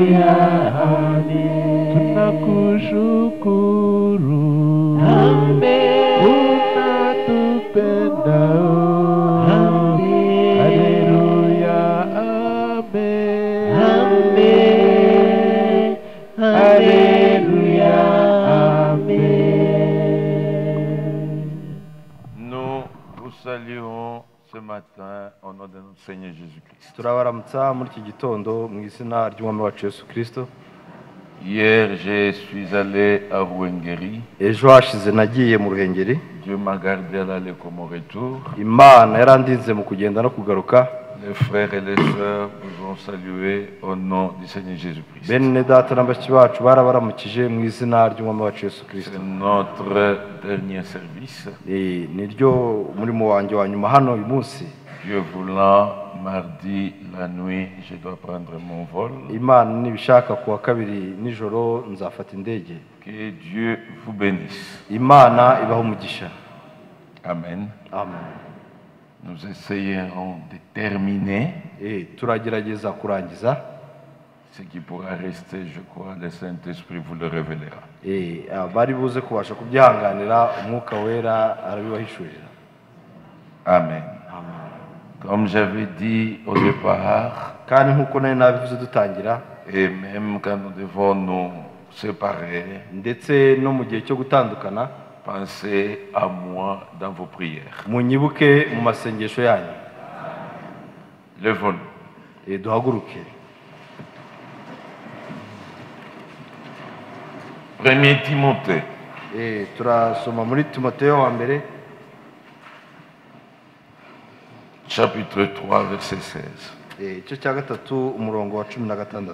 Haleluya, amen. Tunakushukuru, Amen. unatupenda. Amen. Haleluya, amen. Amen. Haleluya, amen. Nous vous saluons ce matin au nom de notre Seigneur Jésus-Christ. turabaramutsa muri iki gitondo mu izina ry'umwami wacu Yesu Kristo. Hier, je suis allé à Ruhengeri. Ejo hashize nagiye mu Ruhengeri. Dieu m'a gardé à l'aller comme au retour. Imana yarandinze mu kugenda no kugaruka. Les frères et les sœurs vous ont salué au nom du Seigneur Jésus-Christ. Bene data na bashiki bacu barabaramukije mu izina ry'umwami wacu Yesu Kristo. C'est notre dernier service. Niryo umurimo wanjye wa nyuma hano uyu munsi. Dieu voulant, mardi la nuit, je dois prendre mon vol. Imana nibishaka kuwa kabiri nijoro nzafata indege. Que Dieu vous bénisse. Imana ibaho umugisha. Amen. Amen. Nous essayerons de terminer. Turagerageza kurangiza. Ce qui pourra rester, je crois, le Saint-Esprit vous le révélera. Bari buze kubasha kubyihanganira umwuka wera arabibahishurira. Amen. Amen. Comme j'avais dit au départ, kandi nkuko nari nabivuze dutangira, et même quand nous devons nous séparer, ndetse no mu gihe cyo gutandukana, pensez à moi dans vos prières. munyibuke mu masengesho yanyu. Levons-nous. Duhaguruke. Premier Timothée. Turasoma muri Timoteyo wa mbere, chapitre 3, verset 16. igice cya gatatu umurongo wa 16.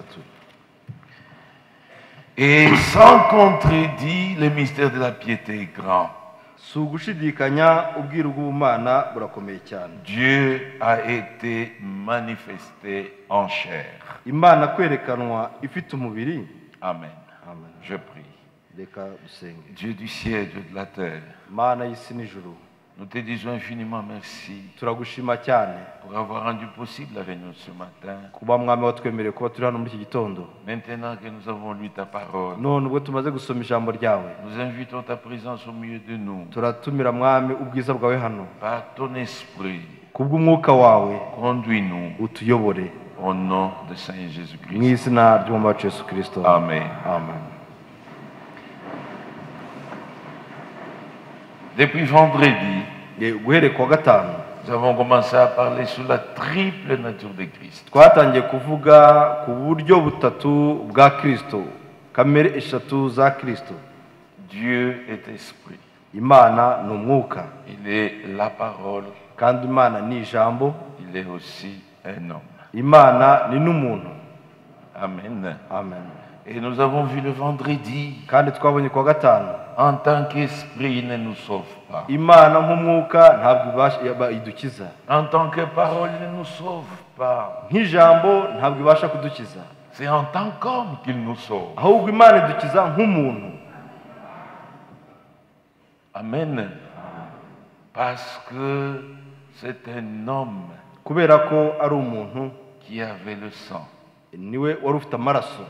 Et sans contredit, le mystère de la piété est grand. Si ugushidikanya ubwiru bw'Imana burakomeye cyane. Dieu a été manifesté en chair. Imana kwerekanwa ifite umubiri. Amen. Amen. Je prie. Reka dusenge. Dieu du ciel, Dieu de la terre, Mana y'isi n'ijuru, nous te disons infiniment merci turagushima cyane pour avoir rendu possible la réunion ce matin. kuba mwami watwemereye kuba turi hano muri iki gitondo. Maintenant que nous avons lu ta parole, None ubwo tumaze gusoma ijambo ryawe, nous invitons ta présence au milieu de nous. turatumira mwami ubwiza bwawe hano. Par ton esprit, Kubw'umwuka wawe conduis-nous utuyobore au nom de Saint mu Jésus-Christ. izina ry'umwami wacu Yesu Kristo. Amen. Amen. Depuis vendredi, Guhere kuwa gatanu nous avons commencé à parler sur la triple nature de Christ. twatangiye kuvuga ku buryo butatu bwa Kristo, kamere eshatu za Kristo. Dieu est esprit. Imana ni umwuka, Il est la parole. kandi Imana ni ijambo. Il est aussi un homme. Imana ni n'umuntu. Amen. Amen. Et nous avons vu le vendredi, kandi twabonye kuwa gatanu, en tant qu'esprit, il ne nous sauve pas. Imana nk'umwuka ntabwo idukiza. En tant que parole, il ne nous sauve pas. Nk'ijambo ntabwo ibasha kudukiza. C'est en tant qu'homme qu'il nous sauve. Ahubwo Imana idukiza nk'umuntu. Amen. Parce que c'est un homme kubera ko ari umuntu qui avait le sang. niwe wari ufite amaraso.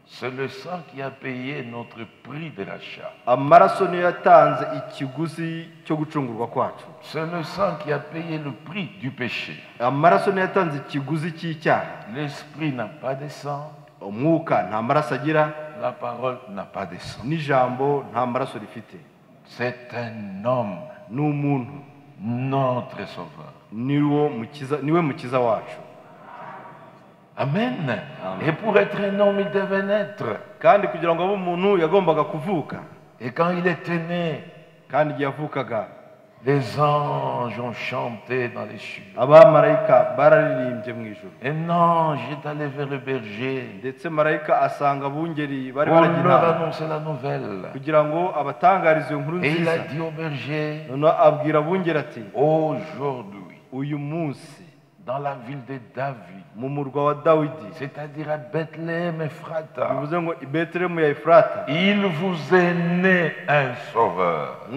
C'est le sang qui a payé notre prix de rachat. Amaraso niyo yatanze ikiguzi cyo gucungurwa kwacu. C'est le sang qui a payé le prix du péché. Amaraso niyo yatanze ikiguzi cy'icyaha. L'esprit n'a pas de sang. Umwuka nta maraso agira. La parole n'a pas de sang. N'ijambo nta maraso rifite. C'est un homme, ni umuntu, notre sauveur. niwe mukiza wacu. Amen. Amen. Et pour être un homme, il devait naître. kandi kugira ngo abe umuntu yagombaga kuvuka. Et quand il était né, kandi igihe yavukaga, les anges ont chanté dans les cieux. abamarayika bararirimbye mu ijuru. Un ange est allé vers le berger ndetse marayika asanga abungeri bari pour leur baragira annoncer la nouvelle. kugira ngo abatangarize inkuru Et il a nziza. dit au berger, noneho abwira abungeri ati, aujourd'hui, uyu munsi dans la ville de David, mu murwa wa Dawidi, c'est-à-dire à Bethléem Ephrata, bivuze ngo i Betelehemu ya Efurata, il vous est né un sauveur.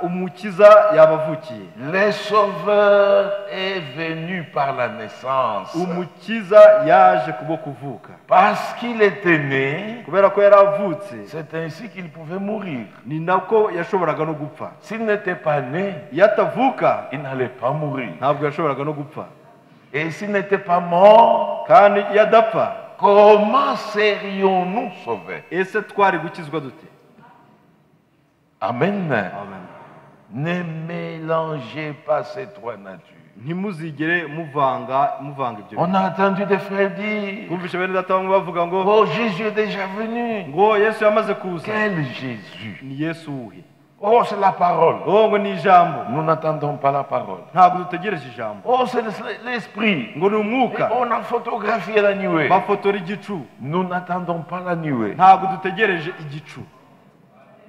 umukiza yabavukiye. Le Sauveur est venu par la naissance. Umukiza yaje kubwo kuvuka. Parce qu'il était né, Kubera ko yaravutse, c'est ainsi qu'il pouvait mourir. ni nako yashoboraga no gupfa. S'il n'était pas né, Iyo atavuka, il n'allait pas mourir. ntabwo yashoboraga no gupfa. Et s'il n'était pas mort, Kandi iyo adapfa, comment serions-nous sauvés? ese twari gukizwa dute? Amen. Amen. Ne mélangez pas ces trois natures. Ntimuzigere muvanga ibyo. On a entendu des frères dire, Twumvishe bene data bamwe bavuga ngo oh Jésus est déjà venu. Yesu yamaze kuza. Quel Jésus? Ni Yesu uwuhe? Oh, c'est la parole. Ngo ni ijambo. Nous n'attendons pas la parole. Ntabwo dutegereje ijambo. Oh, c'est l'esprit. Ngo ni umwuka. On a photographié la nuée. Bafotora igicu. Nous n'attendons pas la nuée. Ntabwo dutegereje igicu.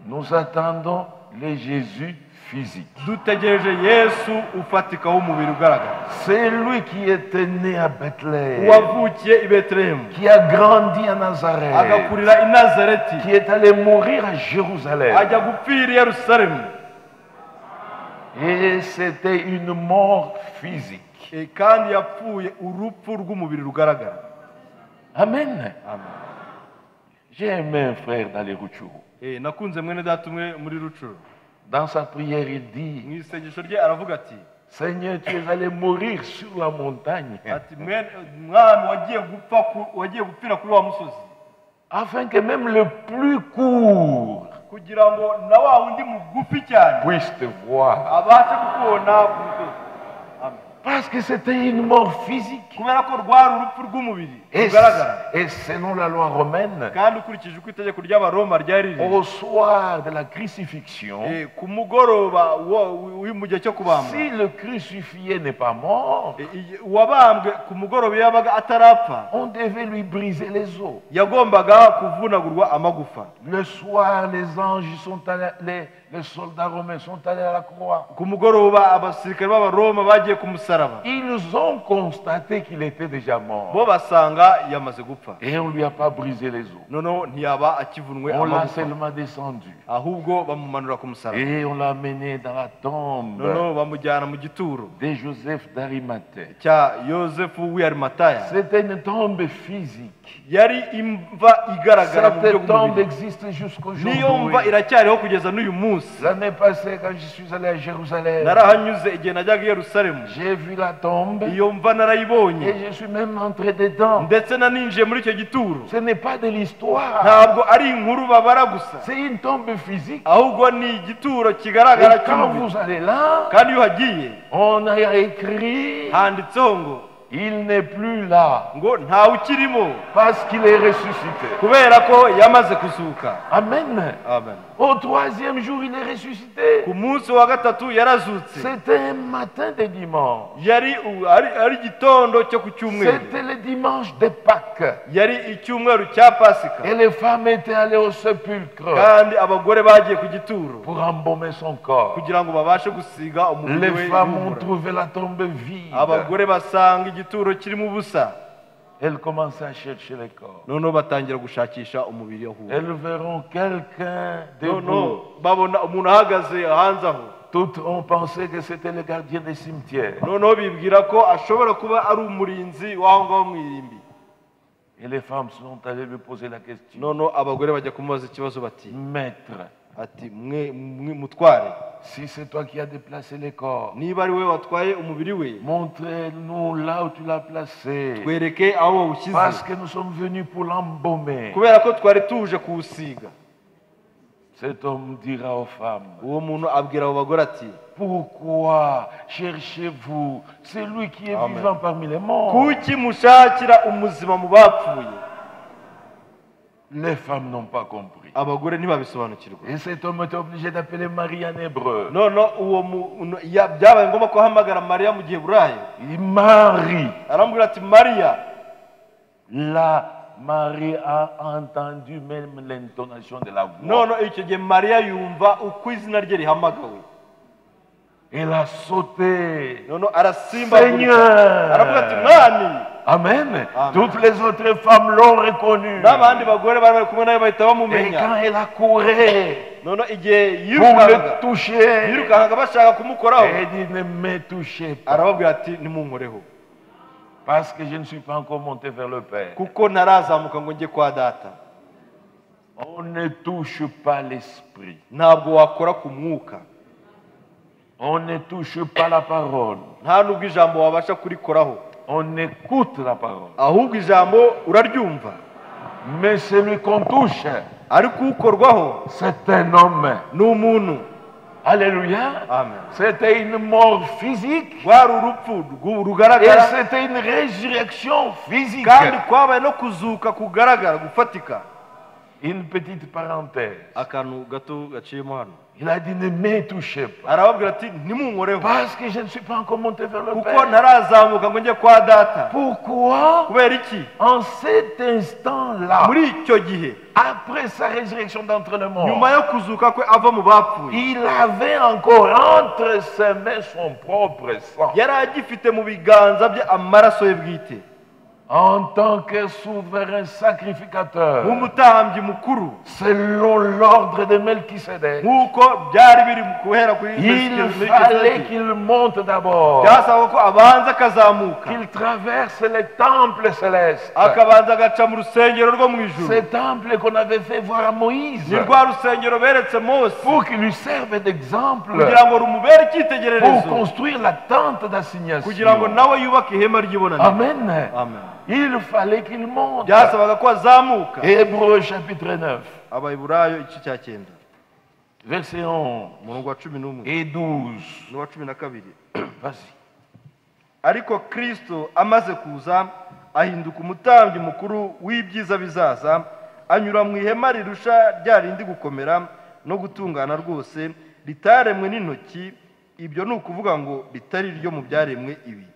Nous attendons le Jésus physique. Dutegereje Yesu ufatika w'umubiri ugaragara. C'est lui qui était né à Bethléem, Uwavukiye i Betelehemu. qui a grandi à Nazareth, Agakurira i Nazareti. qui est allé mourir à Jérusalem. Ajya gupfira i Yerusalemu. Et c'était une mort physique. Kandi yapfuye urupfu rw'umubiri rugaragara. Amen. Amen. J'ai aimé un frère dans les Rutshuru. Nakunze mwene data umwe muri Rucuru. Dans sa prière, il dit, Mu isengesho rye aravuga ati, Seigneur, tu es allé mourir sur la montagne, mwami wagiye gupfira kuri wa musozi, afin que même le plus court kugira ngo na wa wundi mugufi cyane puisse te voir. abashe kukubona ku musozi. Amen. Parce que c'était une mort physique. Kubera ko rwari urupfu rw'umubiri Et, rugaragara. et selon la loi romaine, Kandi ukurikije uko itegeko ry'Abaroma ryari riri, au soir de la crucifixion, ku mugoroba mu gihe cyo kubambwa, si le crucifié n'est pas mort, uwabambwe ku mugoroba yabaga atarapfa, on devait lui briser les os. yagombaga kuvunagurwa amagufa. Le soir, les anges sont allés, les soldats romains sont allés à la croix. Ku mugoroba abasirikare b'Abaroma bagiye ku musaraba, Ils ont constaté qu'il était déjà mort. bo basanga yamaze gupfa. Et on ne lui a pas brisé les os. Noneho ntiyaba akivunwe On l'a amagufa, seulement descendu. ahubwo bamumanura ku musaraba. Et on l'a mené dans la tombe Noneho bamujyana mu gituro de Joseph d'Arimathée. cya Yosefu w'i Arimataya. C'était une tombe physique. Yari imva igaragara mu buryo Cette tombe bw'umubiri. existe Niyo jusqu'aujourd'hui. mva iracyariho kugeza n'uyu munsi. L'année passée, quand je suis allé à Jérusalem, Narahanyuze igihe najyaga i Yerusalemu, j'ai vu la tombe iyo mva narayibonye, et je suis même entré dedans. ndetse naninjiye muri icyo gituro. Ce n'est pas de l'histoire, Ntabwo ari inkuru babara gusa, c'est une tombe physique. ahubwo ni igituro kigaragara Et quand cy'umubiri. vous allez là, Kandi iyo uhagiye on a écrit, handitseho ngo il n'est plus là ntawe ukirimo, parce qu'il est ressuscité. kubera ko yamaze kuzuka. Amen. Amen. Au troisième jour, il est ressuscité. Ku munsi wa gatatu yarazutse. C'était un matin de dimanche. ari igitondo cyo ku cyumweru, C'était le dimanche de Pâques. yari icyumweru cya Pasika. Et les femmes étaient allées au sépulcre Kandi abagore bagiye ku gituro pour embaumer son corps. kugira ngo babashe gusiga umubiri Les we femmes ont yumura. trouvé la tombe vide. Abagore basanga igituro kirimo ubusa, Elles commencent à chercher les corps. noneho batangira gushakisha umubiri aho. Elles verront quelqu'un debout. Noneho babona umuntu ahagaze hanze aho. Toutes ont pensé que c'était le gardien des cimetières. Noneho bibwira ko ashobora kuba ari umurinzi w'aho ngaho mu irimbi. Et les femmes sont allées lui poser la question. Noneho abagore bajya kumubaza ikibazo bati, Maître, ati mutware, si c'est toi qui as déplacé les corps, niba ari we watwaye umubiri we, montre-nous là où tu l'as placé. twereke aho wawushyize, Parce que nous sommes venus pour l'embaumer. kubera ko twari tuje kuwusiga. Cet homme dira aux femmes, Uwo muntu abwira abo bagore ati, pourquoi cherchez-vous celui qui est Amen. vivant parmi les morts? kuki mushakira umuzima mu bapfuye? Les femmes n'ont pas compris. Abagore ntibabisobanukirwa. Et cet homme était obligé d'appeler Marie en hébreu. Byabaye ngombwa ko ahamagara Mariya mu giheburayo. Il dit Marie. Arambwira ati, Mariya. Là, Marie a entendu même l'intonation de la voix. Noneho icyo gihe Mariya yumva uko izina rye rihamagawe. Elle a sauté. Noneho arasimba, Seigneur. aravuga ati, Mwami. Amen. Amen. Toutes les autres femmes l'ont reconnu. N'abandi bagore bari kumwe nawe bahita Et bamumenya. quand elle a couru, noneho igihe pour le yirukankaga toucher. yirukankaga bashaka kumukoraho Et il dit, ne me touchez pas. arababwira ati nimunkoreho Parce que je ne suis pas encore monté vers le Père. kuko ntarazamuka ngo njye kwa data. On ne touche pas l'esprit. Ntabwo wakora ku mwuka, On ne touche pas la parole. nta nubwo ijambo wabasha kurikoraho, On écoute la parole. ahubwo ijambo uraryumva, Mais celui qu'on touche, ariko ukorwaho c'est un homme. ni umuntu. Alléluia. Amen. C'était une mort physique. rwari urupfu Et rugaragara c'était une résurrection physique. kandi kwabaye no kuzuka kugaragara gufatika. Une petite parenthèse. Akantu gato gaciyemo hano, Il a dit, ne me touchez pas. arababwira ati ntimunkoreho Parce que je ne suis pas encore monté vers le kuko Père. ntarazamuka ngo njye kwa data. Pourquoi? Kubera iki? En cet instant-là, Muri icyo gihe après sa résurrection d'entre les morts, nyuma yo kuzuka kwe ava mu bapfuye, il avait encore entre ses mains son propre sang. yari agifite mu biganza bye amaraso ye bwite En tant que souverain sacrificateur, nk'umutambyi mukuru, selon l'ordre de Melchisedec, nk'uko byari biri guhera kuri il fallait qu'il monte d'abord, byasaba ko abanza akazamuka qu'il traverse les temples célestes. akabanza agaca mu rusengero rwo mu ijuru. Ces temples qu'on avait fait voir à Moïse, Ni rwa rusengero beretse Mose pour qu'il lui serve d'exemple, kugira ngo rumubere pour icyitegererezo, construire la tente kugira ngo d'assignation. nawe yubake ihema ry'ibonaniro. Amen. Amen. Il fallait qu'il monte. Byasabaga ko azamuka. Hébreux chapitre 9, Abaheburayo igice cya 9 verset 11 umurongo wa 11 et 12. n'uwa 12. Vas-y. Ariko Kristo amaze kuza ahinduka umutambyi mukuru w'ibyiza bizaza, anyura mu ihema rirusha rya rindi gukomera no gutungana rwose, ritaremwe n'intoki, ibyo ni ukuvuga ngo ritari ryo mu byaremwe ibi,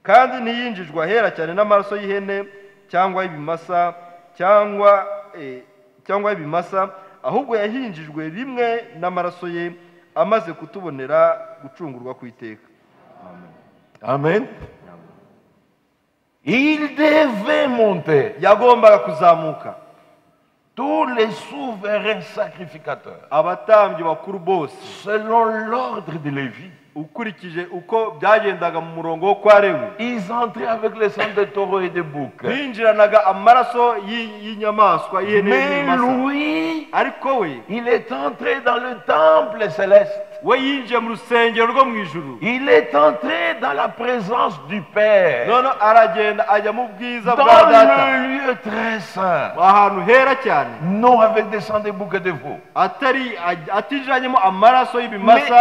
kandi ntiyinjijwe ahera cyane n'amaraso y'ihene cyangwa y'ibimasa cyangwa y'ibimasa, ahubwo yahinjijwe rimwe n'amaraso ye, amaze kutubonera gucungurwa ku iteka. Amen. Il devait monter. Yagombaga kuzamuka. Tous les souverains sacrificateurs, Abatambyi bakuru bose selon l'ordre de Lévi, ukurikije uko byagendaga mu murongo wo kwa Lewi, ils entraient avec le sang de taureaux et de boucs. binjiranaga amaraso y'inyamaswa y'ihene Mais n'ibimasa. lui, Ariko we il est entré dans le temple céleste. we yinjiye mu rusengero rwo mu ijuru, Il est entré dans la présence du Père, none aragenda ajya mu bwiza dans bwa data, le lieu très saint, ahantu hera cyane, non avec des sangs de boucs et de veaux, atinjiranyemo amaraso mais y'ibimasa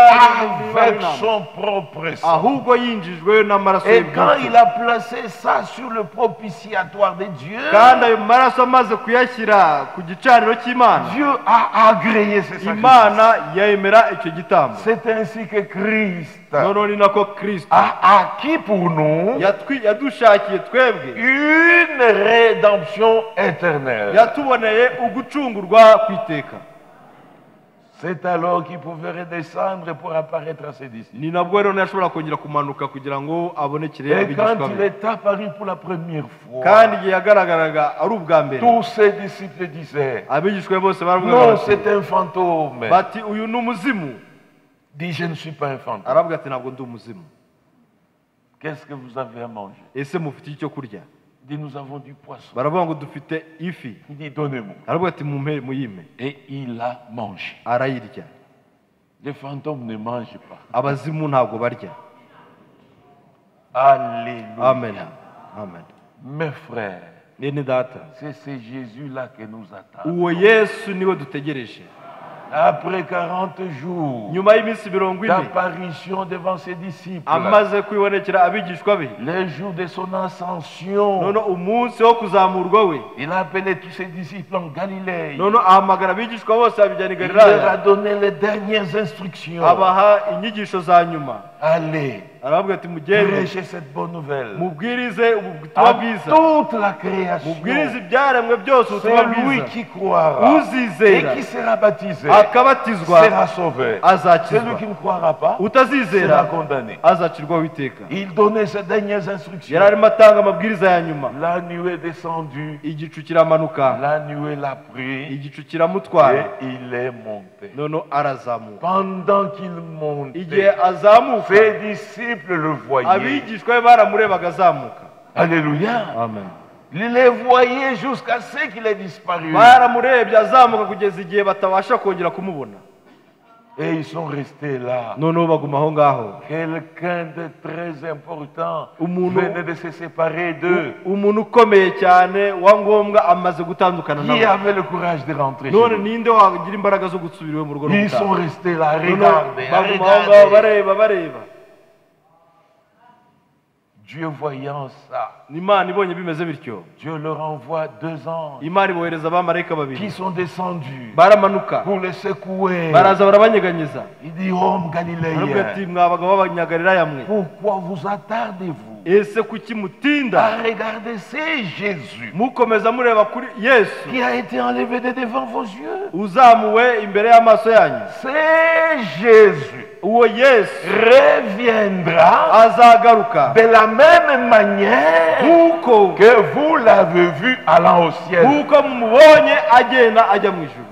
avec son propre sang. ahubwo yinjijwe n'amaraso Et quand il y'ibwite. a placé ça sur le propitiatoire de Dieu, Kandi ayo maraso amaze kuyashyira ku gicaniro cy'Imana, Dieu a agréé ces sacrifices. Imana yemera icyo gitambo. C'est ainsi que Christ Noneho ni nako Kristo a acquis pour nous yadushakiye twebwe, une rédemption éternelle. yatuboneye ugucungurwa ku iteka. C'est alors qu'il pouvait redescendre pour apparaître à ses disciples. Ni nabwo rero yashobora kongera kumanuka kugira ngo abonekere Et abigishwa quand il be. est apparu pour la première fois, Kandi igihe yagaragaraga ari ubwa mbere, tous ses disciples disaient, abigishwa be bose baravuga non, bati, c'est un fantôme. bati uyu ni umuzimu. Dit, je ne suis pas un fantôme. Aravuga ati ntabwo ndi umuzimu. Qu'est-ce que vous avez à manger? Ese mufite icyo kurya? Il dit, nous avons du poisson. Baravuga ngo dufite ifi. Il dit, donnez-moi. Aravuga ati muyime. Et il a mangé. Arayirya. Les fantômes ne mangent pas. Abazimu ntabwo barya. Alléluia. Amen. Amen. Mes frères, Nene data, c'est ce Jésus-là que nous attendons. uwo Yesu niwe dutegereje. Après 40 jours Nyuma y'iminsi 40 d'apparition devant ses disciples, amaze kwibonekera abigishwa be, le jour de son ascension, none umunsi wo kuzamurwa we, il a appelé tous ses disciples en Galilée. none ahamagara abigishwa bose abijyana i Il leur a Galilaya, donné les dernières instructions. abaha inyigisho za nyuma. allez, arababwira ati mugende prêchez cette bonne nouvelle mubwirize ubutumwa à bwiza toute la création. mubwirize ibyaremwe byose ubutumwa Celui bwiza qui croira et uzizera qui sera baptisé akabatizwa sera sauvé. azakizwa Celui qui ne croira pas sera utazizera condamné. azacirwaho iteka Il donnait ses dernières yari instructions. arimo atanga amabwiriza ya nyuma La nuée est descendue, igicu kiramanuka la nuée l'a pris igicu kiramutwara et il est monté. noneho arazamuka Pendant qu'il igihe montait, azamuka ses disciples le voyaient. abigishwa be baramurebaga azamuka Alléluia. amen Ils les voyaient jusqu'à ce qu'il ait disparu. baramurebye azamuka kugeza igihe batabasha kongera kumubona Et ils sont restés là. noneho baguma aho ngaho Quelqu'un de très important Umuntu- venait de se séparer d'eux. umuntu ukomeye cyane wa ngombwa amaze gutandukana Qui nabo avait le courage de rentrer chez none eux? ninde wagira imbaraga zo gusubira iwe mu rugo no Ils sont gutaha restés là, noneho regardez, baguma aho ngaho regardez. bareba Dieu voyant ça, imana ibonye bimeze bityo Dieu leur envoie 2 anges imana ibohereza abamarayika qui babiri sont descendus baramanuka pour les secouer. baraza barabanyeganyeza Il dit, homme baravuga ati galiléen, mwabaga b'abanyagalilaya mwe pourquoi vous attardez-vous ese kuki mutinda à regarder c'est Jésus mukomeza mureba kuri yesu qui a été enlevé de devant vos yeux? uzamuwe imbere y'amaso yanyu C'est Jésus uwo yesu reviendra azagaruka de la même manière nk'uko que vous l'avez vu allant au ciel. nk'uko mumubonye agenda ajya mu ijuru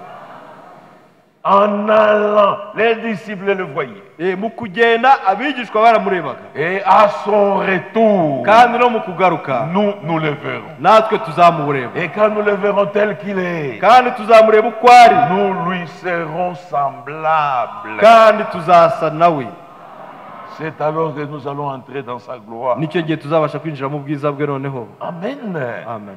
En allant, les disciples le voyaient. mu kugenda abigishwa baramurebaga Et à son retour, kandi no mu kugaruka nous le verrons. natwe tuzamureba Et quand nous le verrons tel qu'il est, kandi tuzamureba uko ari nous lui serons semblables. kandi tuzasa nawe C'est alors que nous allons entrer dans sa gloire. nicyo gihe tuzabasha kwinjira mu bwiza bwe noneho Amen. amen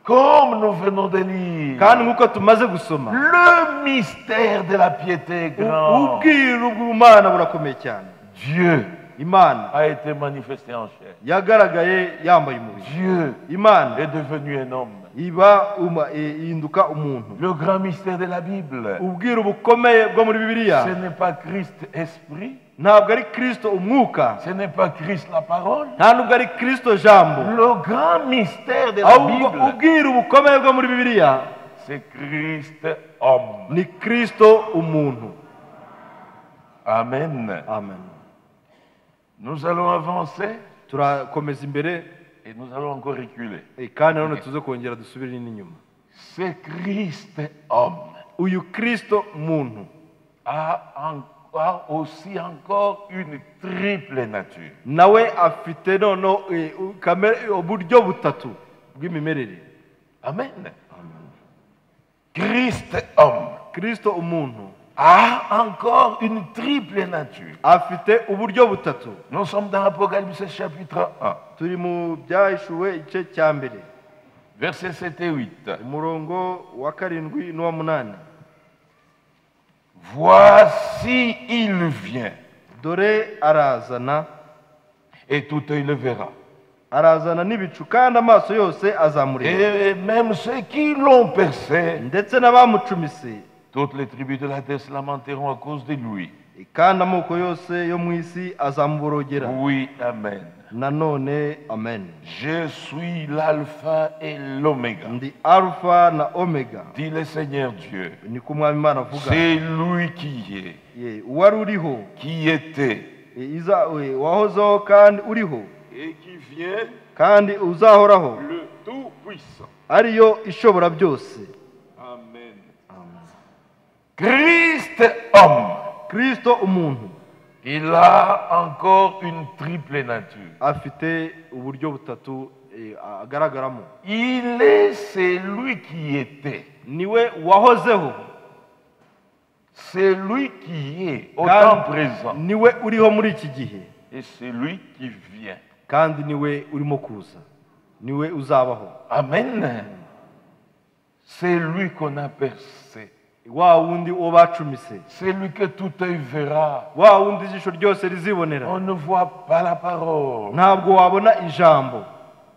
Comme nous venons de lire, kandi nk'uko tumaze gusoma le mystère de la piété est grand. ubwiru bw'imana burakomeye cyane Dieu imana a été manifesté en chair. yagaragaye yambaye umubiri Dieu imana est devenu un homme. ihinduka umuntu Le grand mystère de la Bible, ubwiru bukomeye bwo muri bibiliya ce n'est pas Christ esprit, ntabwo ari kristo umwuka ce n'est pas Christ la parole. nta nubwo ari kristo jambo Le grand mystère de la ahubwo Bible, ubwiru bukomeye bwo muri bibiliya c'est Christ homme. ni kristo umuntu Amen. amen Nous allons avancer turakomeza imbere et nous allons encore reculer. kandi nanone tuze kongera dusubire n'inyuma C'est Christ homme uyu kristo muntu a aussi encore une triple nature. nawe afite noneho uburyo butatu bw'imimerere Amen. Christ homme kristo umuntu a encore une triple nature. afite uburyo butatu Nous sommes dans Apocalypse chapitre 1, turi mu byahishuwe igice cya mbere versets 7 et 8. umurongo wa karindwi n'uwa munani Voici, il vient, dore arazana et tout œil le verra. arazana n'ibicu kandi amaso yose azamureba Et même ceux qui l'ont percé, ndetse n'abamucumise toutes les tribus de la terre se lamenteront à cause de lui. kandi amoko yose yo mu isi azamuborogera Oui, amen. nanone amen Je suis l'alpha et l'oméga, ndi alpha na omega dit le Seigneur Dieu. ni ko umwami imana avuga C'est lui qui est, uwari uriho qui était wahozeho kandi uriho et qui vient, kandi uzahoraho le Tout-Puissant. ariyo ishobora byose Amen. Christ homme, kristo umuntu il a encore une triple nature. afite uburyo butatu agaragaramo Il est celui qui était, niwe wahozeho c'est lui qui est au temps kandi présent, niwe uriho muri iki gihe et c'est lui qui vient. kandi niwe urimo kuza niwe uzabaho Amen. C'est lui qu'on a percé. wa wundi uwo bacumise C'est lui que tout œil verra. wa wundi ijisho ryose rizibonera On ne voit pas la parole. ntabwo wabona ijambo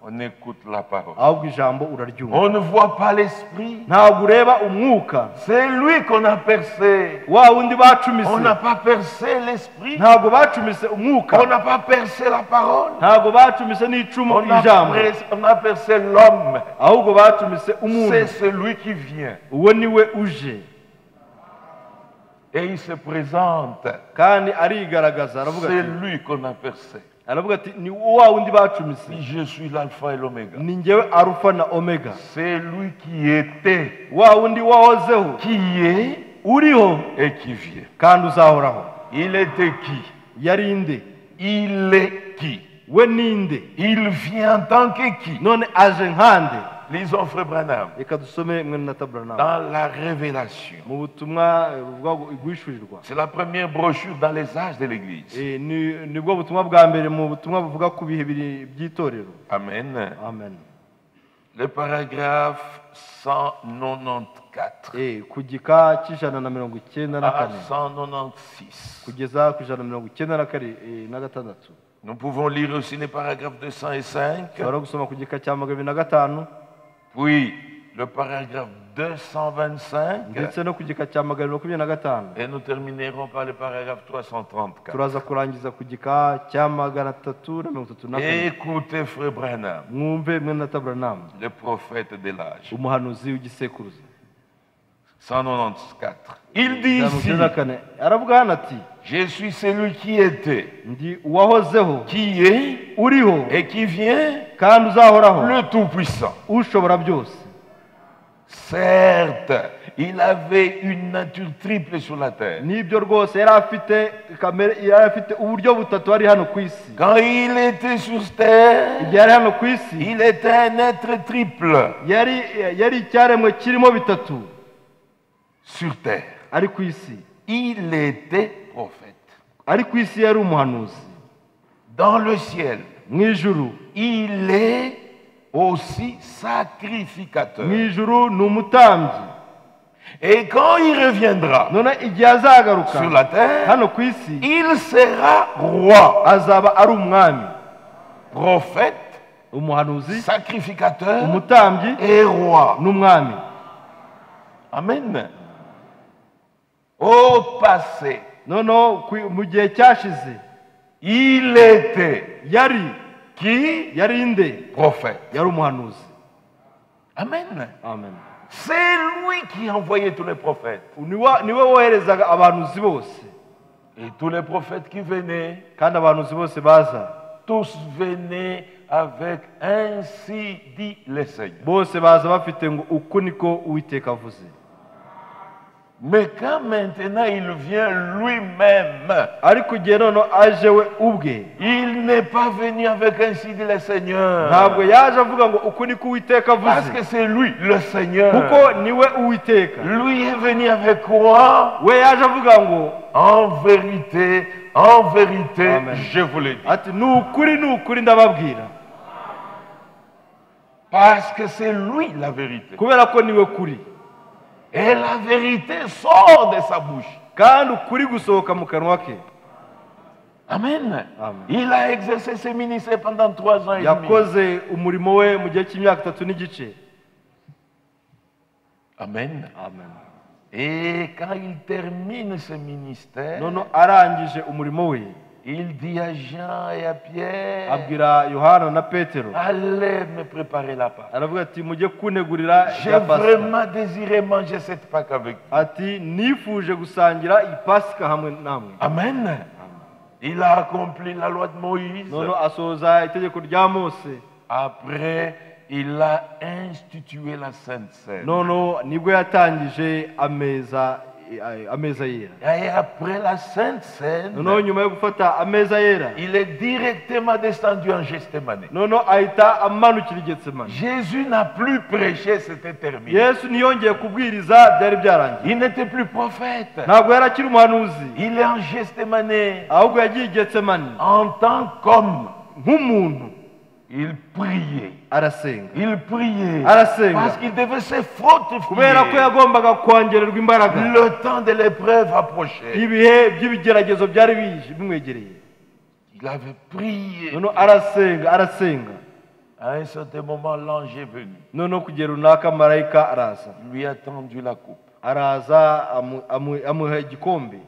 on écoute la parole. ahubwo ijambo uraryumva. On ne voit pas l'esprit. Ntabwo ureba umwuka, C'est lui qu'on a percé. wa wundi bacumise. On n'a pas percé l'esprit. Ntabwo bacumise umwuka, On n'a pas percé la parole. ntabwo bacumise n'icumu ijambo, On a percé l'homme. ahubwo bacumise C'est umuntu. celui qui vient. Uwo niwe uje Et il se présente. kandi arigaragaza, aravuga C'est ati, lui qu'on a percé. aravuga ati ni wa wundi bacumise, Je suis l'alpha et l'oméga. ni njyewe arufa na omega. C'est lui qui était, Wa wundi wahozeho, qui est uriho et qui vient. kandi uzahoraho. Il était qui? Yari nde? Il est qui? We ninde? Il vient en tant que qui? None aje nkande? Lisons Frère Branham. Reka dusome mwene na Branham Dans la révélation. mu butumwa buvuga igwishurirwa. C'est la première brochure dans les âges de l'Église. Nibwo butumwa bwa mbere mu butumwa buvuga ku bihe by'itorero. Amen. Amen. Le paragraphe 194 Ku gika cy'ijana na mirongo icyenda na à kane 196. kugeza ku ijana na mirongo icyenda na gatandatu. Nous pouvons lire aussi les paragraphes 205, Ushobora gusoma ku gika cya 205 puis le paragraphe 225, ndetse no ku gika cya 225. et nous terminerons par le paragraphe 334. Turaza kurangiza ku gika cya 334. Écoutez Frère Branham, Mwumve mwene na Branham, le prophète de l'âge. umuhanuzi w'igisekuruza. 194. Il dit ici, 194 aravuga hano ati, je suis celui qui était, ndi uwahozeho, qui est uriho et qui vient, kandi uzahoraho, le Tout-Puissant. ushobora byose. Certes, il avait une nature triple sur la terre. Nibyo rwose yari afite kamere, yari afite uburyo butatu ari hano ku isi. Quand il était sur terre, Igihe ari hano ku isi, il était un être triple yari icyaremwe kirimo bitatu. sur terre. Ari ku isi, Il était prophète. ari ku isi yari umuhanuzi. Dans le ciel, Mu ijuru, il est aussi sacrificateur. mu ijuru ni umutambyi. Et quand il reviendra None igihe azagaruka sur la terre, hano ku isi, il sera roi, azaba ari umwami, prophète, umuhanuzi, sacrificateur umutambyi et roi. n'umwami. Amen. Au passé, Noneho mu gihe cyashize, il était yari qui? nde? Prophète. Yari umuhanuzi. Amen. Amen. C'est lui qui envoyait tous les prophètes. Niwe woherezaga abahanuzi bose, Et tous les prophètes qui venaient, kandi abahanuzi bose baza, tous venaient avec ainsi dit le Seigneur. bose baza bafite ngo uku niko Uwiteka avuze. Mais quand maintenant il vient lui-même, Ariko igihe noneho aje we ubwe, il n'est pas venu avec ainsi dit le Seigneur. ntabwo yaje avuga ngo uku niko Uwiteka Parce avuze, que c'est lui, le Seigneur. kuko niwe Uwiteka. Lui est venu avec quoi? We yaje avuga ngo, En vérité, Amen. je vous le dis. ati ni ukuri ndababwira, Parce que c'est lui la vérité. kubera ko niwe kuri, Et la vérité sort de sa bouche. kandi ukuri gusohoka mu kanwa ke. Amen. Amen. Il a exercé ses ministères pendant 3 ans et demi. Yakoze umurimo we mu gihe cy'imyaka 3 n'igice. Amen. Amen. Et quand il termine ce ministère, Noneho arangije umurimo we, il dit à Jean et à Pierre, abwira Yohana na Petero, allez me préparer la Pâque. aravuga ati mujye kunegurira J'ai ya Pasika. vraiment désiré manger cette Pâque avec vous. Ati nifuje gusangira ipasika hamwe namwe. Amen. Il a accompli la loi de Moïse. Noneho asohoza itegeko rya Mose. Après, il a institué la Sainte Seine. Noneho nibwo yatangije ameza yera. Et après la Sainte Seine, Noneho nyuma yo gufata ameza yera, il est directement descendu en Gethsémane. noneho ahita amanukira i Getsemani. Jésus n'a plus prêché, c'était terminé. Yesu ntiyongeye kubwiriza, byari byarangiye. Il n'était plus prophète. Ntabwo yari akiri umuhanuzi, Il est en Gethsémane. ahubwo yagiye i Getsemani En tant qu'homme, nk'umuntu, il priait. arasenga. Il priait. Arasenga. Parce qu'il devait se fortifier. Kubera ko yagombaga kongererwa imbaraga. Le temps de l'épreuve approchait. Ibihe by'ibigeragezo byari bimwegereye. Il avait prié. Noneho arasenga. À un certain moment, l'ange est venu. noneho kugera runaka marayika araza Il lui a tendu la coupe. araza amuha igikombe.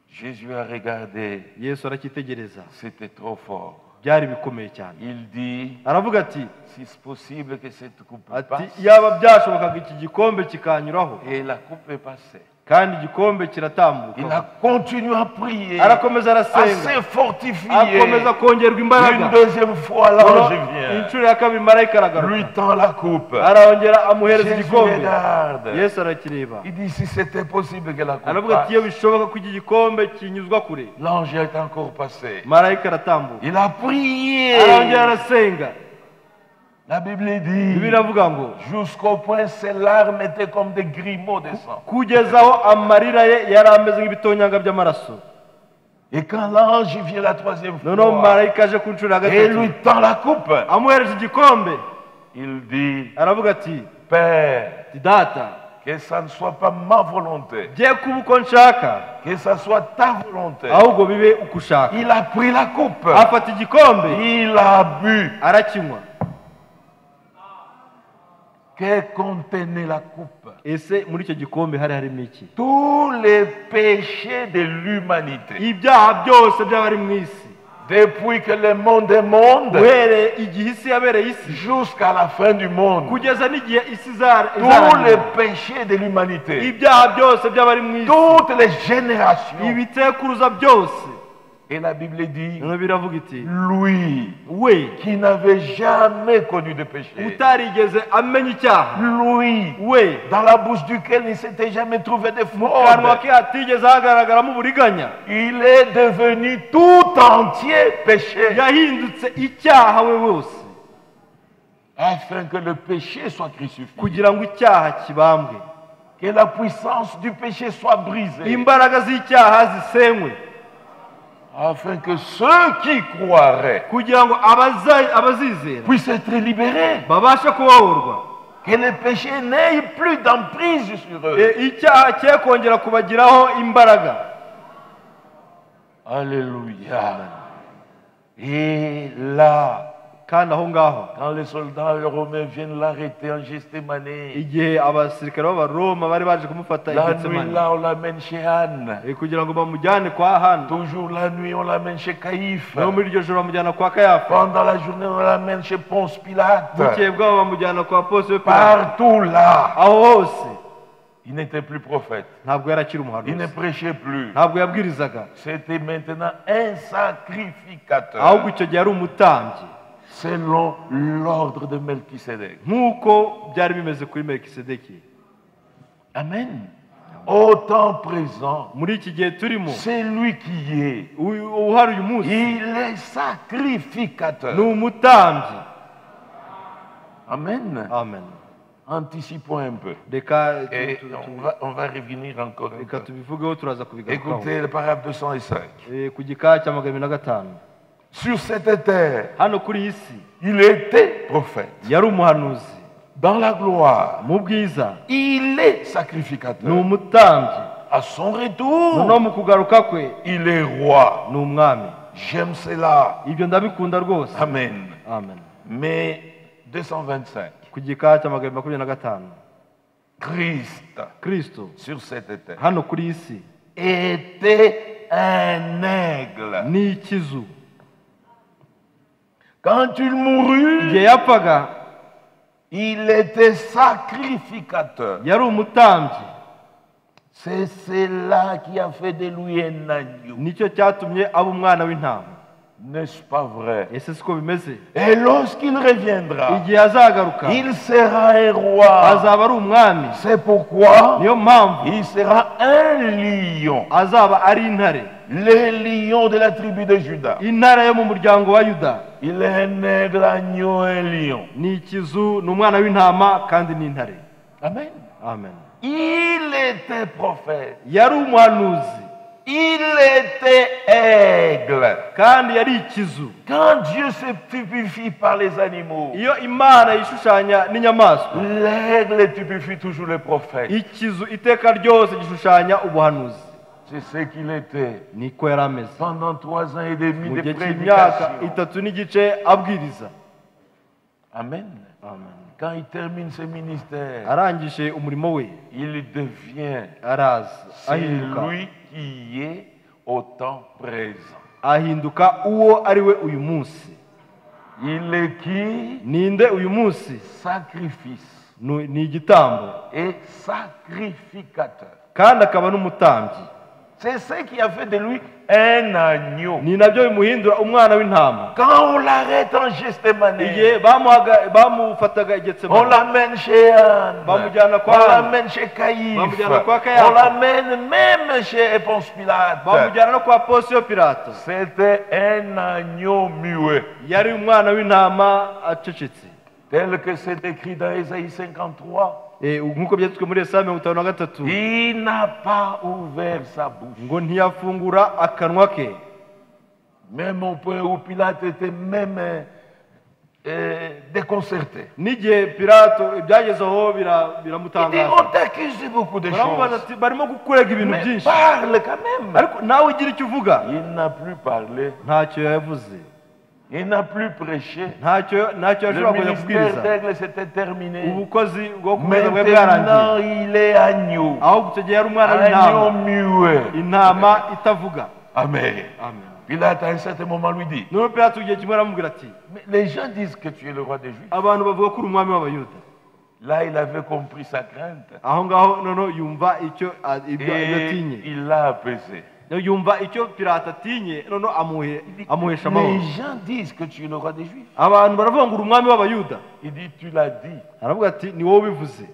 Jésus a regardé. Yesu aracyitegereza, C'était trop fort. byari bikomeye cyane. Il dit, Aravuga ati si c'est possible que cette coupe ati passe. yaba byashobokaga iki gikombe kikanyuraho. Et la coupe est passée. Kandi igikombe Il a kiratambuka. continué à prier, Arakomeza à arasenga, se fortifier. akomeza kongerwa Une imbaraga. deuxième fois, l'ange vient, Inshuro ya kabiri marayika lui aragaruka, tend la coupe. arongera amuhereza Jésus igikombe. regarde. Yesu arakireba, Il dit, si c'était possible que la coupe aravuga ati iyo passe. bishoboka ko iki gikombe kinyuzwa kure. L'ange est encore passé. Marayika aratambuka, Il a prié. arongera arasenga. La Bible Bibiliya dit, iravuga ngo jusqu'au point ses larmes étaient comme des grumeaux de sang. kugeza aho amarira ye yari ameze nk'ibitonyanga by'amaraso. Et quand l'ange vient la troisième Noneho fois marayika aje ku nshuro ya et lui gatatu, tend la coupe, amuhereje igikombe, il dit, aravuga ati Père, data, que ça ne soit pas ma volonté, giye kuba uko nshaka, que ça soit ta volonté. ahubwo bibe uko ushaka. Il a pris la coupe, Afata igikombe, il a bu. arakinywa. Que contenait la coupe? Ese muri icyo gikombe hari harimo iki? Tous les péchés de l'humanité. Ibyaha byose by'abari mu isi, Depuis que le monde est monde, uhereye igihe isi yabereye isi jusqu'à la fin du monde. kugeza n'igihe isi Tous les izarangira. péchés de l'humanité. Ibyaha byose by'abari mu isi, Toutes les générations. ibitekuruza byose. Et la Bible dit, Noneho biravuga iti lui we qui n'avait jamais connu de péché, utarigeze amenya icyaha, lui we dans la bouche duquel il ne s'était jamais trouvé de mu kanwa fraude, ke hatigeze hagaragaramo uburiganya, il est devenu tout entier péché, yahindutse icyaha we wose, afin que le péché soit crucifié, kugira ngo icyaha kibambwe, que la puissance du péché soit brisée, imbaraga z'icyaha zisenywe, afin que ceux qui croiraient kugira ngo abazizera puissent être libérés, babashe kubohorwa, que le péché n'ait plus d'emprise sur eux. icyaha cye kongera kubagiraho imbaraga. Alléluia. Et là, Kandi aho ngaho quand les soldats romains viennent l'arrêter en Gethsémani, igihe abasirikare b'abaroma bari baje kumufata i la nuit Getsemani, là on l'amène chez Anne, kugira ngo bamujyane kwa Hana, toujours la nuit on l'amène chez Caïphe, no muri iryo joro bamujyana kwa Kayafa, pendant la journée on l'amène chez Ponce Pilate, bukeye bwabo bamujyana kwa Ponsiyo Pilato. partout là, Aho hose il n'était plus prophète, ntabwo yari akiri il ne umuhanuzi, prêchait plus, ntabwo yabwirizaga, c'était maintenant un sacrificateur, ahubwo icyo gihe ari umutambyi, selon l'ordre de Melchisédek. nk'uko byari bimeze kuri Melikisedeki. Amen. Au temps présent, Muri iki gihe turimo, c'est lui qui est. uhari uyu munsi Il est sacrificateur. ni umutambyi. Amen. Amen. Anticipons un peu. Reka Et on va revenir encore. reka tubivugeho, turaza kubigarukaho. Écoutez le paragraphe 205. Ku gika cya 205, Sur cette terre, hano kuri iyi si il était prophète. yari umuhanuzi, Dans la gloire, mu bwiza il est ni sacrificateur. umutambyi, À son noneho retour, mu kugaruka kwe il est roi. ni umwami. J'aime cela. Ibyo ndabikunda rwose. Amen. Amen. Mais 225, Ku gika cya 225, Christ Kristo sur cette terre hano kuri iyi si était un aigle. ni ikizu. Quand il mourut, Igihe yapfaga il était sacrificateur. yari umutambyi, C'est cela qui a fait de lui un agneau. nicyo cyatumye aba umwana w'intama. N'est-ce pas vrai? Ese siko bimeze? Et lorsqu'il reviendra, Igihe azagaruka il sera un roi. azaba ari umwami. C'est pourquoi Niyo mpamvu il sera un lion. azaba ari intare, Le lion de la tribu de Juda. intare yo mu muryango wa Yuda. Il est un aigle, agneau, un lion. Ni ikizu, ni umwana w'intama kandi ni intare. Amen. Amen. Il était prophète. Yari umuhanuzi Il était aigle. kandi yari ikizu. Quand Dieu se typifie par les animaux, Iyo Imana yishushanya n'inyamaswa, l'aigle typifie toujours le prophète. ikizu iteka ryose gishushanya ubuhanuzi. C'est ce qu'il était. Niko yari ameze Pendant 3 ans et demi mu de gihe cy'imyaka prédication. 3 n'igice abwiriza. Amen. Amen. Quand il termine ce ministère, arangije umurimo we il devient araza ahinduka celui qui est au temps présent. ahinduka uwo ari we uyu munsi. Il est qui? Ninde uyu munsi? Sacrifice Ni igitambo et sacrificateur. kandi akaba n'umutambyi. C'est ce qui a fait de lui un agneau. Ni nabyo bimuhindura umwana w'intama. Quand on l'arrête en Gethsemane, igihe bamufataga i on Getsemani, l'amène chez Anne, bamujyana on kwa Anne, l'amène chez Caïphe, bamujyana kwa Kayafa, on l'amène même chez Ponce Pilate. bamujyana no kwa Ponsiyo Pilato. C'était un agneau muet, Yari umwana w'intama acecetse, tel que c'est écrit dans Ésaïe 53. nk'uko byanditswe muri Yesaya 53. Il n'a pas ouvert sa bouche. ngo ntiyafungura akanwa ke. Même au point où Pilate était même déconcerté. N'igihe Pilato byageze aho Il dit, biramutangaza, on t'accuse de beaucoup de baramubaza choses. ati barimo gukurega ibintu Mais byinshi, parle quand même. ariko nawe ugira icyo uvuga. Il n'a plus parlé. Ntacyo yavuze, Il n'a plus prêché. ntacyo Le yashobora kujya ministère kubwiriza. d'aigle s'était terminé. Ubukozi bwo kubwiriza bwe bwarangiye, Maintenant, il est agneau. ahubwo icyo gihe yari umwana Agneau w'intama, muet. intama itavuga. Amen. Amen. Pilate, à un certain moment, lui dit, Noneho Pilato igihe kimwe aramubwira ati, mais les gens disent que tu es le roi des Juifs. abantu bavuga ko uri umwami w'abayuda. Là, il avait compris sa crainte. Aho ngaho noneho yumva icyo ibyo Et atinye, il l'a apaisé. yumva icyo Pilato atinye, noneho amuhesha Les amahoro. gens disent que tu es le roi des Juifs. Abantu baravuga ngo uri umwami w'abayuda. Il dit, tu l'as dit, Aravuga ati ni wowe ubivuze,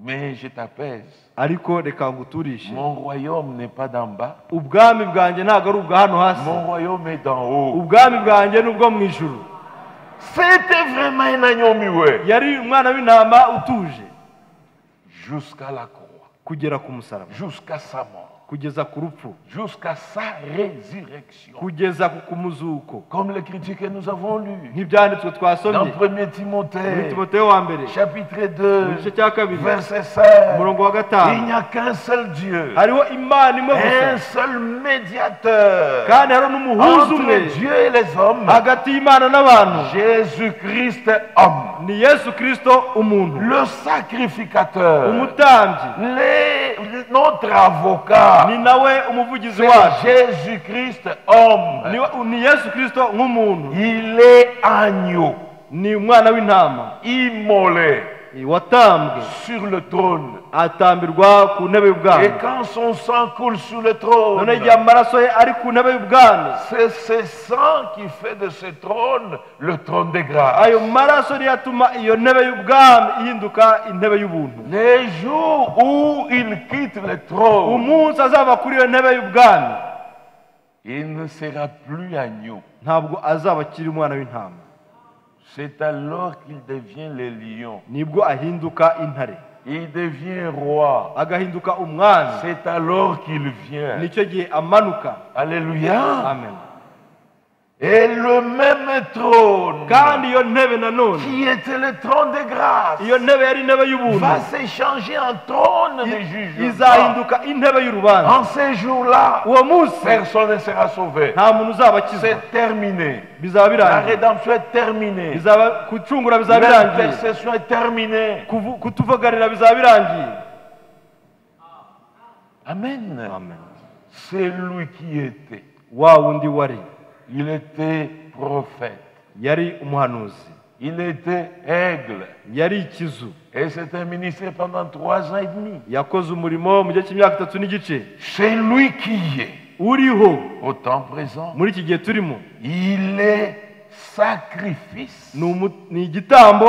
mais je t'apaise. ariko reka nguturishe. Mon royaume n'est pas d'en bas. Ubwami bwanjye ntabwo ari ubwa hano hasi, Mon royaume est d'en haut. ubwami bwanjye ni ubwo mu ijuru. C'était vraiment un agneau muet. Yari umwana w'intama utuje Jusqu'à la croix, kugera ku musaraba, jusqu'à sa mort, kugeza ku rupfu, jusqu'à sa résurrection. kugeza ku muzuko, Comme l'écriture que nous avons lue nk'ibyanditswe dans twasomye 1 muri Timothée, Timoteyo wa mbere chapitre mu 2, gice cya kabiri verset 7. umurongo wa Il n'y gatanu. a qu'un seul Dieu, Hariho imana imwe un gusa, seul médiateur kandi hariho n'umuhuza umwe entre Dieu et les hommes, hagati y'imana n'abantu, Jésus-Christ homme, ni Yesu Kristo umuntu, le sacrificateur, umutambyi, notre avocat, ni nawe umuvugizi c'est wacu, Jésus-Christ homme. ni Yesu Kristo nk'umuntu, Il est agneau, ni umwana w'intama immolé watambwe, sur le trône. atambirwa ku ntebe Et y'ubwami. quand son sang coule sur le trône, None igihe amaraso ye ari ku ntebe y'ubwami, c'est ce sang qui fait de ce trône le trône de grâce. ayo maraso niyo atuma iyo ntebe y'ubwami ihinduka intebe y'ubuntu. Les jours où il quitte le trône, Umunsi azava kuri iyo ntebe y'ubwami, il ne sera plus agneau. ntabwo azaba akiri umwana w'intama, C'est alors qu'il devient le lion. nibwo ahinduka intare, Il devient roi. agahinduka umwami. C'est alors qu'il vient. Nicyo gihe amanuka. Alléluia. Amen. Et le même trône kandi iyo ntebe nanone, qui était le trône de grâce iyo ntebe yari intebe y'ubuntu, va s'échanger en trône de jugement. izahinduka intebe y'urubanza. En ces jours-là, Uwo munsi personne ne sera sauvé. nta muntu uzaba akizwa, C'est terminé. bizaba La birangiye, rédemption est terminée. bizaba gucungura bizaba birangiye, L'intercession est terminée. kutuvuganira bizaba birangiye. Amen. Amen. C'est lui qui était. Wa wundi wari, Il était prophète. yari umuhanuzi, Il était aigle. yari ikizu, Et c'est un ministère pendant 3 ans et demi. yakoze umurimo mu gihe cy'imyaka 3 n'igice. C'est lui qui est. Uriho Au temps présent, muri iki gihe turimo, il est sacrifice ni igitambo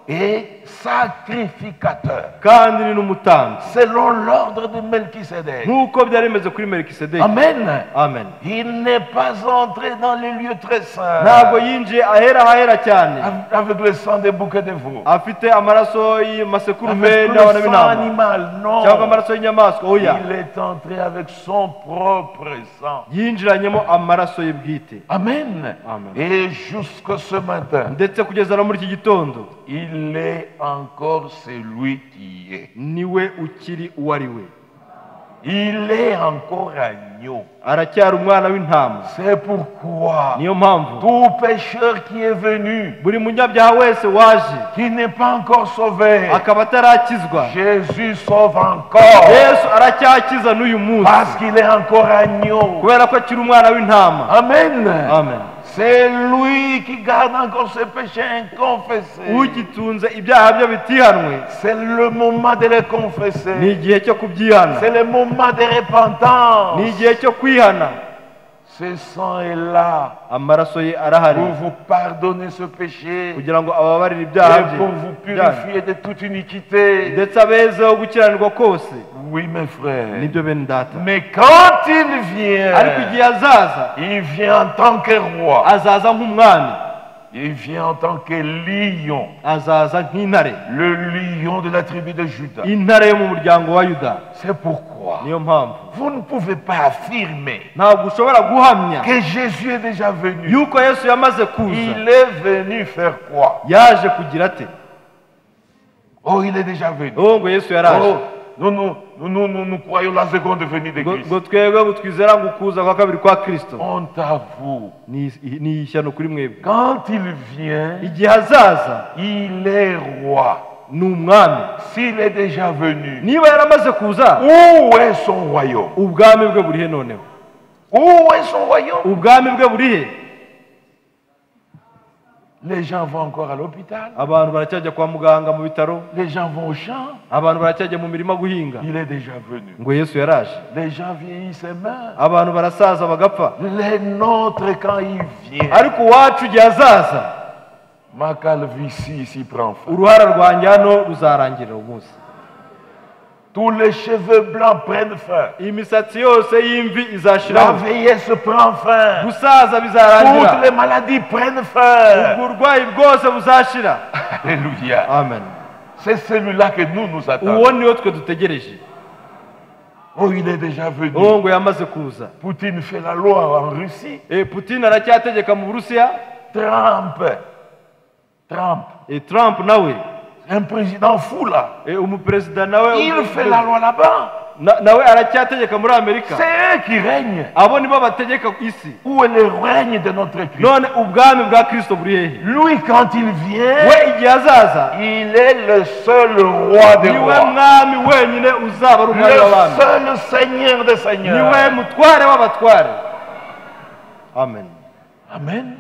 et sacrificateur. kandi ni n'umutambyi, Selon l'ordre de Melchisedec. nk'uko byari bimeze kuri Melikisedeki. Amen. Amen. Il n'est pas entré dans les lieux très saints ntabwo yinjiye ahera hahera cyane avec le sang des bouquets de veaux, afite amaraso y'amasekurume avec le n'abana sang b'intama, animal. cyangwa Non. amaraso y'inyamaswa. Oya, Il est entré avec son propre sang. yinjiranyemo amaraso ye bwite. Amen. Amen. Et jusque ce matin, Ndetse kugeza no muri iki gitondo, il est encore celui qui est. niwe ukiri uwo ari we. Il est encore agneau. aracyari umwana w'intama. C'est pourquoi Niyo mpamvu tout pécheur qui est venu, buri munyabyaha wese waje qui n'est pas encore sauvé, akaba atarakizwa, Jésus sauve encore. Yesu aracyakiza n'uyu munsi Parce qu'il est encore agneau. kubera ko akiri umwana w'intama. Amen. Amen. C'est lui qui garde encore ses péchés inconfessés. ugitunze ibyaha byo bitihanwe C'est le moment de les ni confesser. igihe cyo kubyihana, C'est le moment de repentance. ni igihe cyo kwihana. Ce sang est là Amaraso ye arahari pour vous pardonner ce péché kugira ngo ababarire ibyaha et pour vous purifier de toute iniquité. ndetse abezeho gukiranirwa kose. Oui, mes frères. Nibyo bene data. Mais quand il vient, ariko igihe azaza il vient en tant que roi. azaza nk'umwami, Il vient en tant que lion. azaza nk'intare, Le lion de la tribu de Juda. intare yo mu muryango wa Yuda. C'est pourquoi Niyo mpamvu vous ne pouvez pas affirmer ntabwo ushobora guhamya que Jésus est déjà venu. yuko Yesu yamaze kuza. Il est venu faire quoi? Yaje kugira ate? Oh, il est déjà venu. ngo Yesu yaraje. Oh, nous croyons la seconde venue de Christ. ngo twebwe ngo twizera ngo ukuza kwa kabiri kwa Kristo. Honte à vous. Ni ishyano kuri mwebwe. Quand il vient, igihe azaza il est roi. ni umwami. S'il est déjà venu, niba yaramaze kuza, où est son royaume? ubwami bwe buri he noneho? Où est son royaume? ubwami bwe buri he? Les gens vont encore à l'hôpital. abantu baracyajya kwa muganga mu bitaro, Les gens vont au champ. abantu baracyajya mu mirima guhinga. Il est déjà venu. ngo Yesu yaraje. Les gens vieillissent et meurent. abantu barasaza bagapfa. Les nôtres, quand il vient, ariko uwacu igihe azaza, ma calvitie ici prend fin. uruhara rwanjye hano ruzarangirira umunsi. Tous les cheveux blancs prennent fin. imisatsi yose y'imvi La izashiraho, vieillesse prend fin. gusaza Toutes bizarangira, les maladies prennent fin. uburwayi bwose buzashira. Alléluia. Amen. C'est celui-là que nous attendons. uwo niwo twe dutegereje. Oh, il est déjà venu. ngo yamaze kuza. Poutine fait la loi en Russie. Putin aracyategeka mu Burusiya. Trump nawe, Un président fou là. umuperezida nawe, Il fait la loi là-bas. nawe aracyategeka muri Amerika. C'est eux qui règnent. abo nibo bategeka ku isi. Où est le règne de notre Christ? none ubwami bwa Kristo buri hehe? Lui, quand il vient, we igihe azaza, il est le seul roi des niwe rois. mwami wenyine uzaba ari umwami Le w'abami, seul seigneur des seigneurs. niwe mutware w'abatware. Amen. Amen.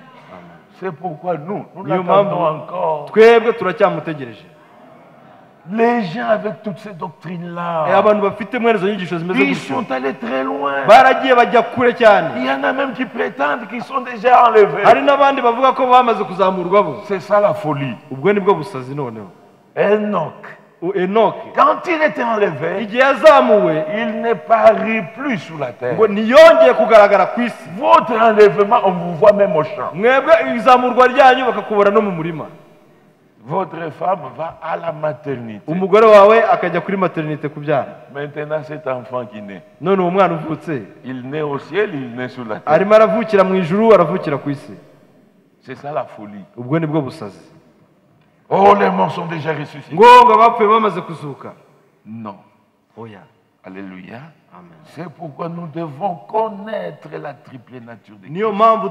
C'est pourquoi nous niyo l'attendons mpamvu encore. twebwe turacyamutegereje. Les gens avec toutes ces doctrines-là, abantu bafite mwene izo nyigisho zimeze ils gutyo sont allés très loin. baragiye bajya kure cyane. Il y en a même qui prétendent qu'ils sont déjà enlevés. hari n'abandi bavuga ko bamaze kuzamurwa bo. C'est ça la folie. ubwo nibwo busazi noneho. Enoke Quand il était enlevé, igihe yazamuwe, il n'est paru plus sur la terre. ngo ntiyongeye kugaragara ku isi. Votre enlèvement, on vous voit même au champ. mwebwe izamurwa ryanyu bakakubura no mu murima. Votre femme va à la maternité. umugore wawe akajya kuri maternité kubyara. Maintenant, cet enfant qui naît, none uwo mwana uvutse il naît au ciel, il naît sur la terre. arimo aravukira mu ijuru, aravukira ku isi. C'est ça la folie. ubwo nibwo busazi. Oh, les morts sont déjà ressuscités. ngo abapfuye bamaze kuzuka. Non. oya. Alléluia. Amen. C'est pourquoi nous devons connaître la triple nature de Christ. niyo mpamvu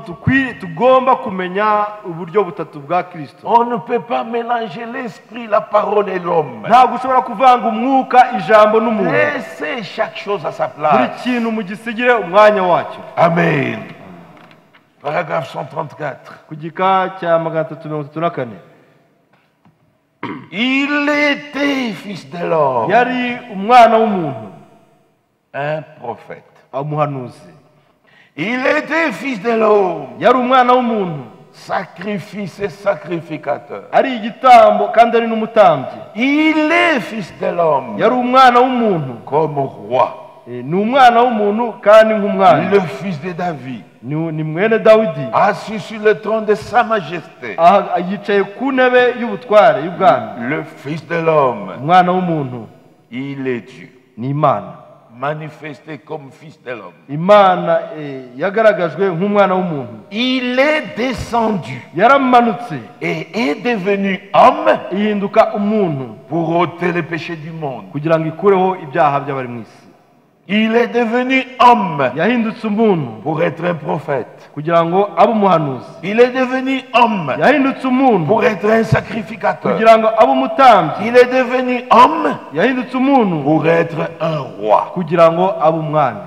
tugomba kumenya uburyo butatu bwa Kristo. On ne peut pas mélanger l'esprit, la parole et l'homme. ntabwo ushobora kuvanga umwuka, ijambo n'umuntu. Laissez chaque chose à sa buri place. kintu mugisigire umwanya wacyo. Amen. Paragraphe 134. ku gika cya 334. Il était fils de l'homme, yari umwana w'umuntu, un prophète. umuhanuzi. Il était fils de l'homme, yari umwana w'umuntu, sacrifice et sacrificateur. ari igitambo kandi ari n'umutambyi. Il est fils de l'homme, yari umwana w'umuntu, comme roi. ni umwana w'umuntu kandi nk'umwana. Le fils de David, ni mwene Dawidi, assis sur le trône de sa majesté. yicaye ku ntebe y'ubutware y'ubwami. Le fils de l'homme, umwana w'umuntu il est Dieu, ni Imana. manifesté comme fils de l'homme. Imana yagaragajwe nk'umwana w'umuntu. Il est descendu yaramanutse et est devenu homme ihinduka umuntu pour ôter les péchés du monde. kugira ngo ikureho ibyaha by'abari mu isi. Il est devenu homme yahindutse umuntu pour être un prophète. kugira ngo abe umuhanuzi. Il est devenu homme Yahindutse umuntu pour être un sacrificateur. kugira ngo abe umutambyi. Il est devenu homme Yahindutse umuntu pour être un roi. kugira ngo abe umwami.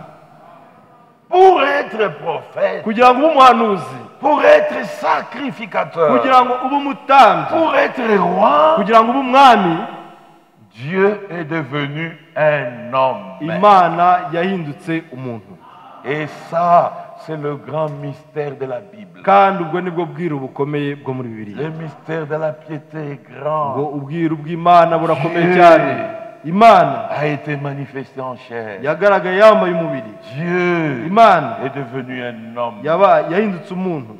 Pour être prophète. Kugira ngo ube umuhanuzi, Pour être sacrificateur. kugira ngo ube umutambyi, Pour être roi. kugira ngo ube umwami, Dieu est devenu un homme. Imana yahindutse umuntu. Et ça, c'est le grand mystère de la Bible. Kandi ubwo nibwo bwiru bukomeye bwo muri Bibiliya. Le mystère de la piété est Ngo grand. ubwiru bw'Imana burakomeye cyane. Imana A été manifesté en chair. yagaragaye yambaye umubiri. Dieu Imana est devenu un homme. yahindutse umuntu.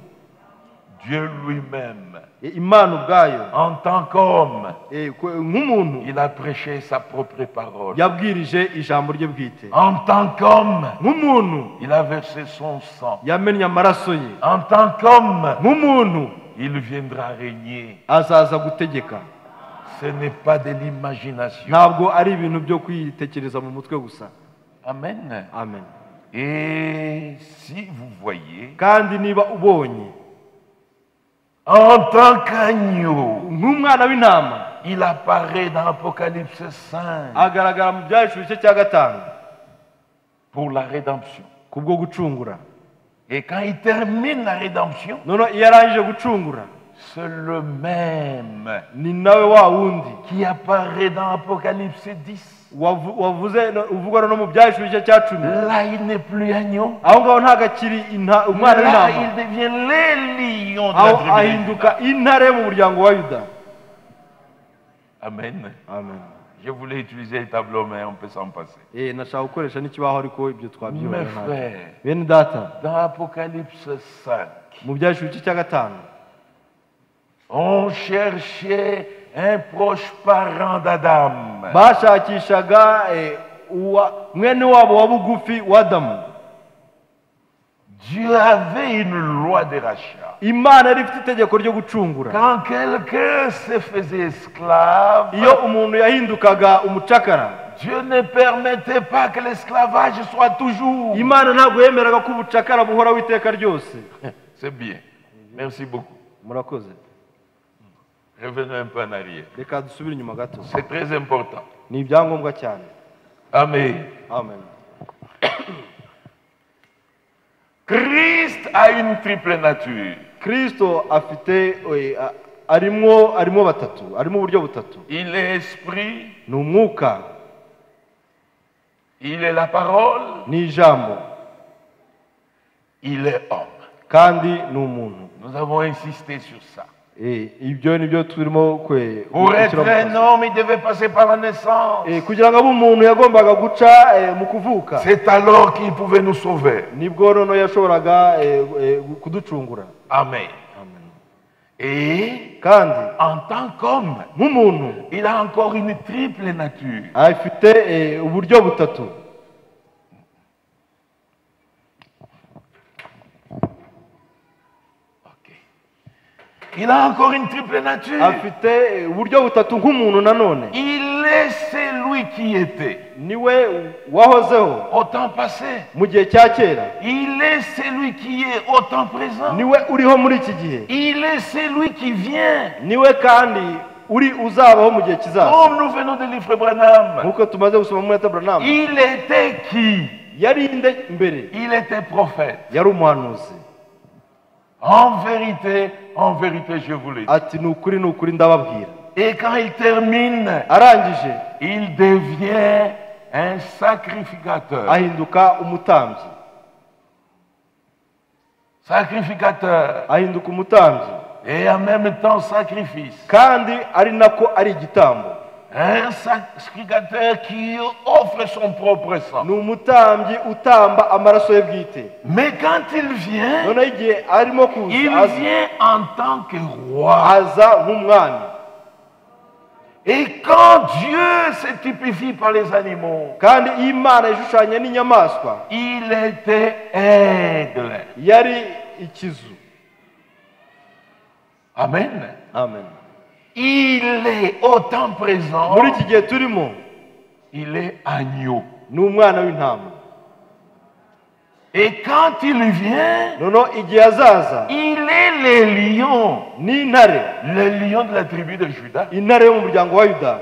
Dieu lui-même, Imana ubwayo en tant qu'homme, nk'umuntu il a prêché sa propre parole. yabwirije ijambo rye bwite. En tant qu'homme, Nk'umuntu il a versé son sang. yamennye amaraso ye. En tant qu'homme, Nk'umuntu il viendra régner. azaza gutegeka. Ce n'est pas de l'imagination. Ntabwo ari ibintu byo kwitekereza mu mutwe gusa. Amen. Amen. Et si vous voyez, Kandi niba ubonye en tant qu'agneau, nk'umwana w'intama il apparaît dans Apocalypse 5 agaragara mu byahishuwe igice cya 5 pour la rédemption. kubwo gucungura. Et quand il termine la rédemption, Noneho iyo arangije gucungura, c'est le même ni nawe wa wundi qui apparaît dans Apocalypse 10. uvugwa no mu byahishuwe igice cya 10. Là, il n'est plus agneau. Aho ngaho ntabwo akiri umwana Là, w'intama, il devient les lions de la aho tribu de Juda. ahinduka intare mu muryango wa Yuda. Amen. Amen. Je voulais utiliser le tableau, mais on peut s'en passer. Nashaka gukoresha n'ikibaho ariko ibyo Mes twabyibona. frères, Bene data, dans Apocalypse 5, mu byahishuwe igice cya 5 on cherchait un proche parent d'Adam. bashakishaga mwene wabo wa bugufi wa Adamu. Dieu avait une loi de rachat. Imana yari ifite itegeko ryo gucungura. Quand quelqu'un se faisait esclave, Iyo umuntu yahindukaga umucakara, Dieu ne permettait pas que l'esclavage soit toujours. Imana ntabwo yemeraga ko ubucakara buhora witeka ryose. C'est bien. Merci beaucoup. Murakoze. Revenons un peu en arrière. Reka dusubire inyuma gato. C'est très important. Ni ibyangombwa cyane. Amen. Amen. Christ a une triple nature. Kristo afite arimo batatu, arimo uburyo butatu. Il est esprit, Ni umwuka, il est la parole, ni ijambo, il est homme. kandi ni umuntu. Nous avons insisté sur ça. Ibyo ni byo turimo Pour être un homme, il devait passer par la naissance. kugira ngo abe umuntu yagombaga guca mu kuvuka. C'est alors qu'il pouvait nous sauver. Nibwo noneho yashoboraga kuducungura. Amen. Amen. Et Kandi en tant qu'homme, nk'umuntu il a encore une triple nature. afite uburyo butatu. Il a encore une triple nature. Afite uburyo butatu nk'umuntu nanone. Il est celui qui était Niwe wahozeho au temps passé. mu gihe cya kera. Il est celui qui est au temps présent. Niwe uriho muri iki gihe. Il est celui qui vient. Niwe kandi uzabaho mu gihe kizaza. Comme nous venons de l'Ifre Branham. Nk'uko tumaze gusoma muri Abraham. Il était qui? Yari inde mbere? Il était prophète. Yari umuhanuzi. En vérité, je vous le dis. Ati ni ukuri ndababwira. Et quand il termine, Arangije il devient un sacrificateur. ahinduka umutambyi. Sacrificateur. Ahinduka umutambyi. Et en même temps sacrifice. Kandi ari nako ari igitambo. Un sacrificateur qui offre son propre sang. Ni umutambyi utamba amaraso ye bwite. Mais quand il vient, Noneho igihe arimo kuza il vient en tant que roi. aza nk'umwami. Et quand Dieu se typifie par les animaux, Kandi iyo Imana ishushanya n'inyamaswa, il était aigle. yari ikizu. Amen. Amen. Il est au temps présent. Muri iki gihe turimo, Il est agneau. ni umwana w'intama. Et quand il vient, noneho igihe azaza il est le lion, ni intare, le lion de la tribu de Juda. intare yo mu muryango wa Yuda.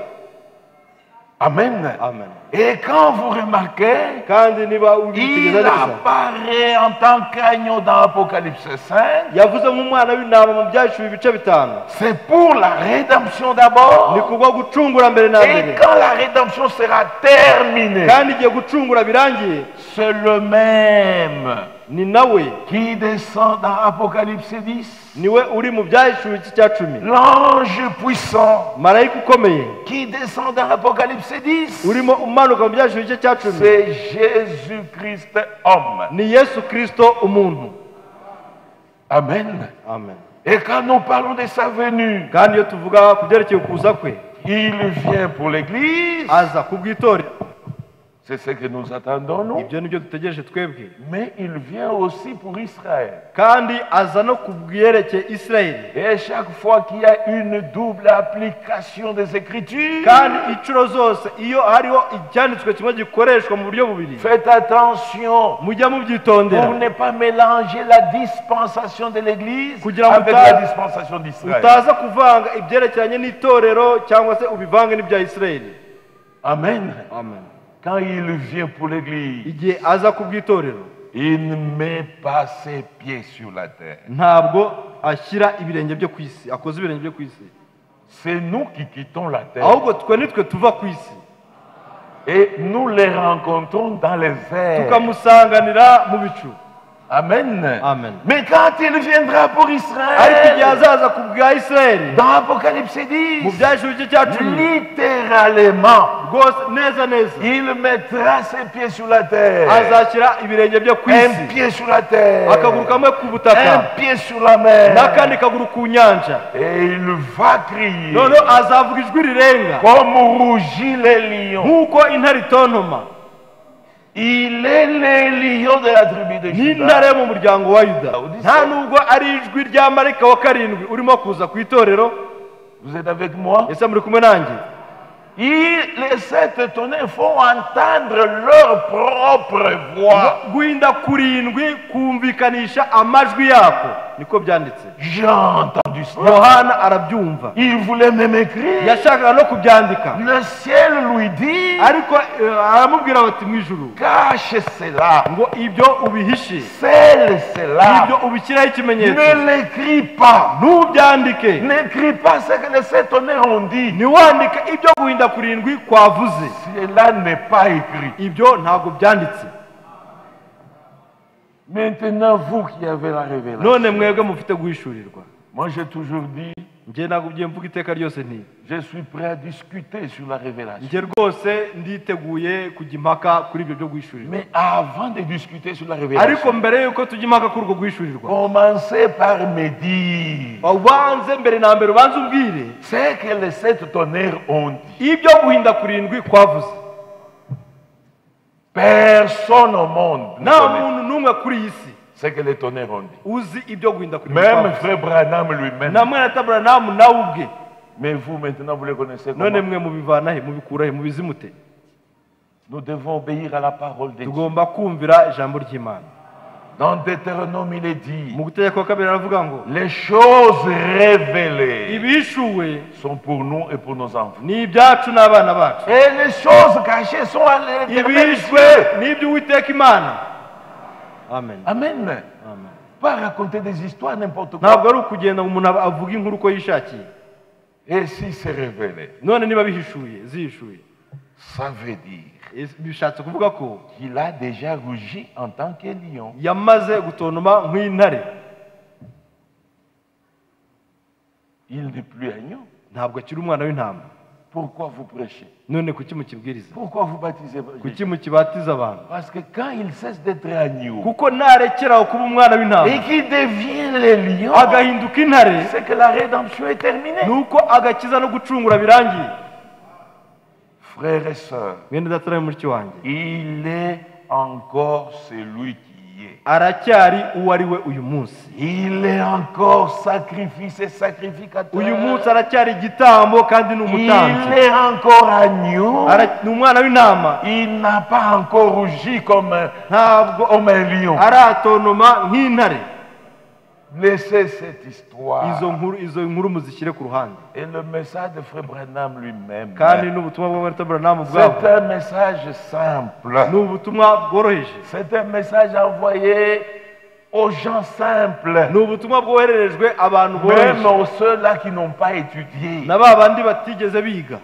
Amen. Amen. Et quand vous remarquez, kandi niba il ubitegereza neza apparaît en tant qu'agneau dans Apocalypse 5. yavuze nk'umwana w'intama mu byahishuwe ibice 5. C'est pour la rédemption d'abord. ni kubwo gucungura mbere na Et mbere, quand la rédemption sera terminée, kandi igihe gucungura birangiye c'est le même ni nawe qui descend dans Apocalypse 10. niwe uri mu byahishuwe iki cya 10, L'ange puissant marayika ukomeye qui descend dans Apocalypse 10. urimo umanuka mu byahishuwe iki cya 10 C'est Jésus-Christ homme. ni Yesu Kristo umuntu. Amen. Amen. Et quand nous parlons de sa venue, kandi iyo tuvuga ku byerekeye ukuza kwe, il vient pour l'Église. aza ku bw'itorero, C'est ce que nous attendons, nous. ibyo nibyo dutegereje twebwe, Mais il vient aussi pour Israël. kandi aza no ku byerekeye Isirayeli. Et chaque fois qu'il y a une double application des Écritures, kandi inshuro zose iyo hariho icyanditswe kimwe gikoreshwa mu buryo bubiri, faites attention mujya pour mubyitondera ne pas mélanger la dispensation de l'Église Kugira ngo avec uta- la dispensation d'Israël. utaza kuvanga ibyerekeranye n'itorero cyangwa se ubivange n'ibya Isirayeli. Amen. Amen. Quand il vient pour l'Église, igihe aza ku bw'itorero il ne met pas ses pieds sur la terre. ntabwo ashyira ibirenge byo ku isi, akoze ibirenge byo ku isi, C'est nous qui quittons la terre. ahubwo twe nitwe tuva ku isi Et nous les rencontrons dans les airs. tukamusanganira mu bicu. Amen. Amen. Mais quand il viendra pour ariko igihe Israël, azaza ku bwa Isirayeli dans Apocalypse mu 10, byahishuwe igice cya 10, littéralement, rwose neza neza il mettra ses pieds sur la terre. azashyira ibirenge byo ku Un isi, pied sur la terre. akaguru kamwe ku Un butaka pied sur la mer. n'akandi kaguru ku nyanja. Et il va crier noneho azavuga ijwi rirenga comme rugit les lions. nk'uko intare itontoma. Il est le lion de la tribu de Juda. n'intare yo mu muryango wa Yuda. nta nubwo ari ijwi rya marayika wa 7 urimo kuza ku itorero. Vous êtes avec moi? ese muri kumwe nanjye? Les 7 tonnerres font entendre leur propre voix. guhinda 7 kumvikanisha amajwi yako, niko byanditse. J'ai entendu cela. Yohana arabyumva, Il voulait même écrire. yashakaga no kubyandika, Le ciel lui dit, ariko aramubwira bati mu ijuru cache cela, ngo ibyo ubihishe, scelle cela, ibyo ubishyiraho ikimenyetso, ne l'écris pas. ntubyandike, N'écris pas ce que les 7 tonnerres ont dit. ntiwandike ibyo guhinda 7 kwavuze, Cela n'est pas écrit. ibyo ntabwo byanditse. Maintenant, vous qui avez la révélation. none mwebwe mufite guhishurirwa. Moi, j'ai toujours dit, njye ntabwo ugiye mvuga iteka ryose nti je suis prêt à discuter sur la révélation. njye rwose nditeguye kujya impaka kuri ibyo byo guhishurirwa. Mais avant de discuter sur la ariko révélation, mbere yuko tujya impaka kuri urwo guhishurirwa, commencez par me dire ubanze mbere na mbere ubanze umbwire ce que les 7 tonnerres ont dit. ibyo guhinda 7 kwavuze. Personne au monde ne nta connaît muntu n'umwe kuri iyi si ce que les tonnerres ont dit. uzi ibyo guhinda 7 Même kwavuze. frère Branham lui-même. na mwene Taburanamu nawe ubwe. Mais vous, maintenant, vous les connaissez none comment? mwe mubivana he, mubikura he, mubizimute? Nous devons obéir à la parole de Dieu. tugomba kumvira ijambo ry'Imana. Dans Deutéronome, il est dit, mu gutegeka kwa 2 aravuga ngo les choses révélées ibishuwe sont pour nous et pour nos enfants. ni ibyacu n'abana bacu, Et les choses cachées sont à l'Éternel ibishwe Dieu. ni iby'Uwiteka Imana. Amen. Amen. Amen. Pas raconter des histoires n'importe ntabwo quoi. ari ukugenda ngo umuntu avuga inkuru uko yishakiye. Et si c'est révélé, none niba zihishuye, ça veut dire bishatse kuvuga ko qu'il a déjà rugi en tant que lion. yamaze gutontoma nk'intare. Il n'est plus agneau. ntabwo akiri umwana w'intama. Pourquoi vous prêchez? none kuki mukibwiriza? Pourquoi vous baptisez? kuki mukibatiza abantu? Parce que quand il cesse d'être agneau kuko narekeraho kuba umwana w'intama et qu'il devient le lion, agahinduka intare, c'est que la rédemption est terminée. nuko agakiza no gucungura birangiye. Frères et sœurs, mwene data nawe mushiki wanjye, il est encore celui qui est. aracyari uwo ari we uyu munsi. Il est encore sacrifice et sacrificateur. Uyu munsi aracyari igitambo kandi ni Il umutambyi. est encore agneau. Ni umwana w'intama, Il n'a pas encore rugi comme ntabwo un lion. aratonoma nk'intare. Laissez cette histoire. Izo nkuru muzishyire ku ruhande. Et le message de Frère Branham lui-même. Kandi n'ubutumwa bwa Martin Branham C'est bwabo un message simple. ni ubutumwa bworoheje. C'est un message envoyé aux gens simples. Ni ubutumwa bwohererejwe abantu Même boroheje, aux ceux-là qui n'ont pas étudié. na ba bandi batigeze biga.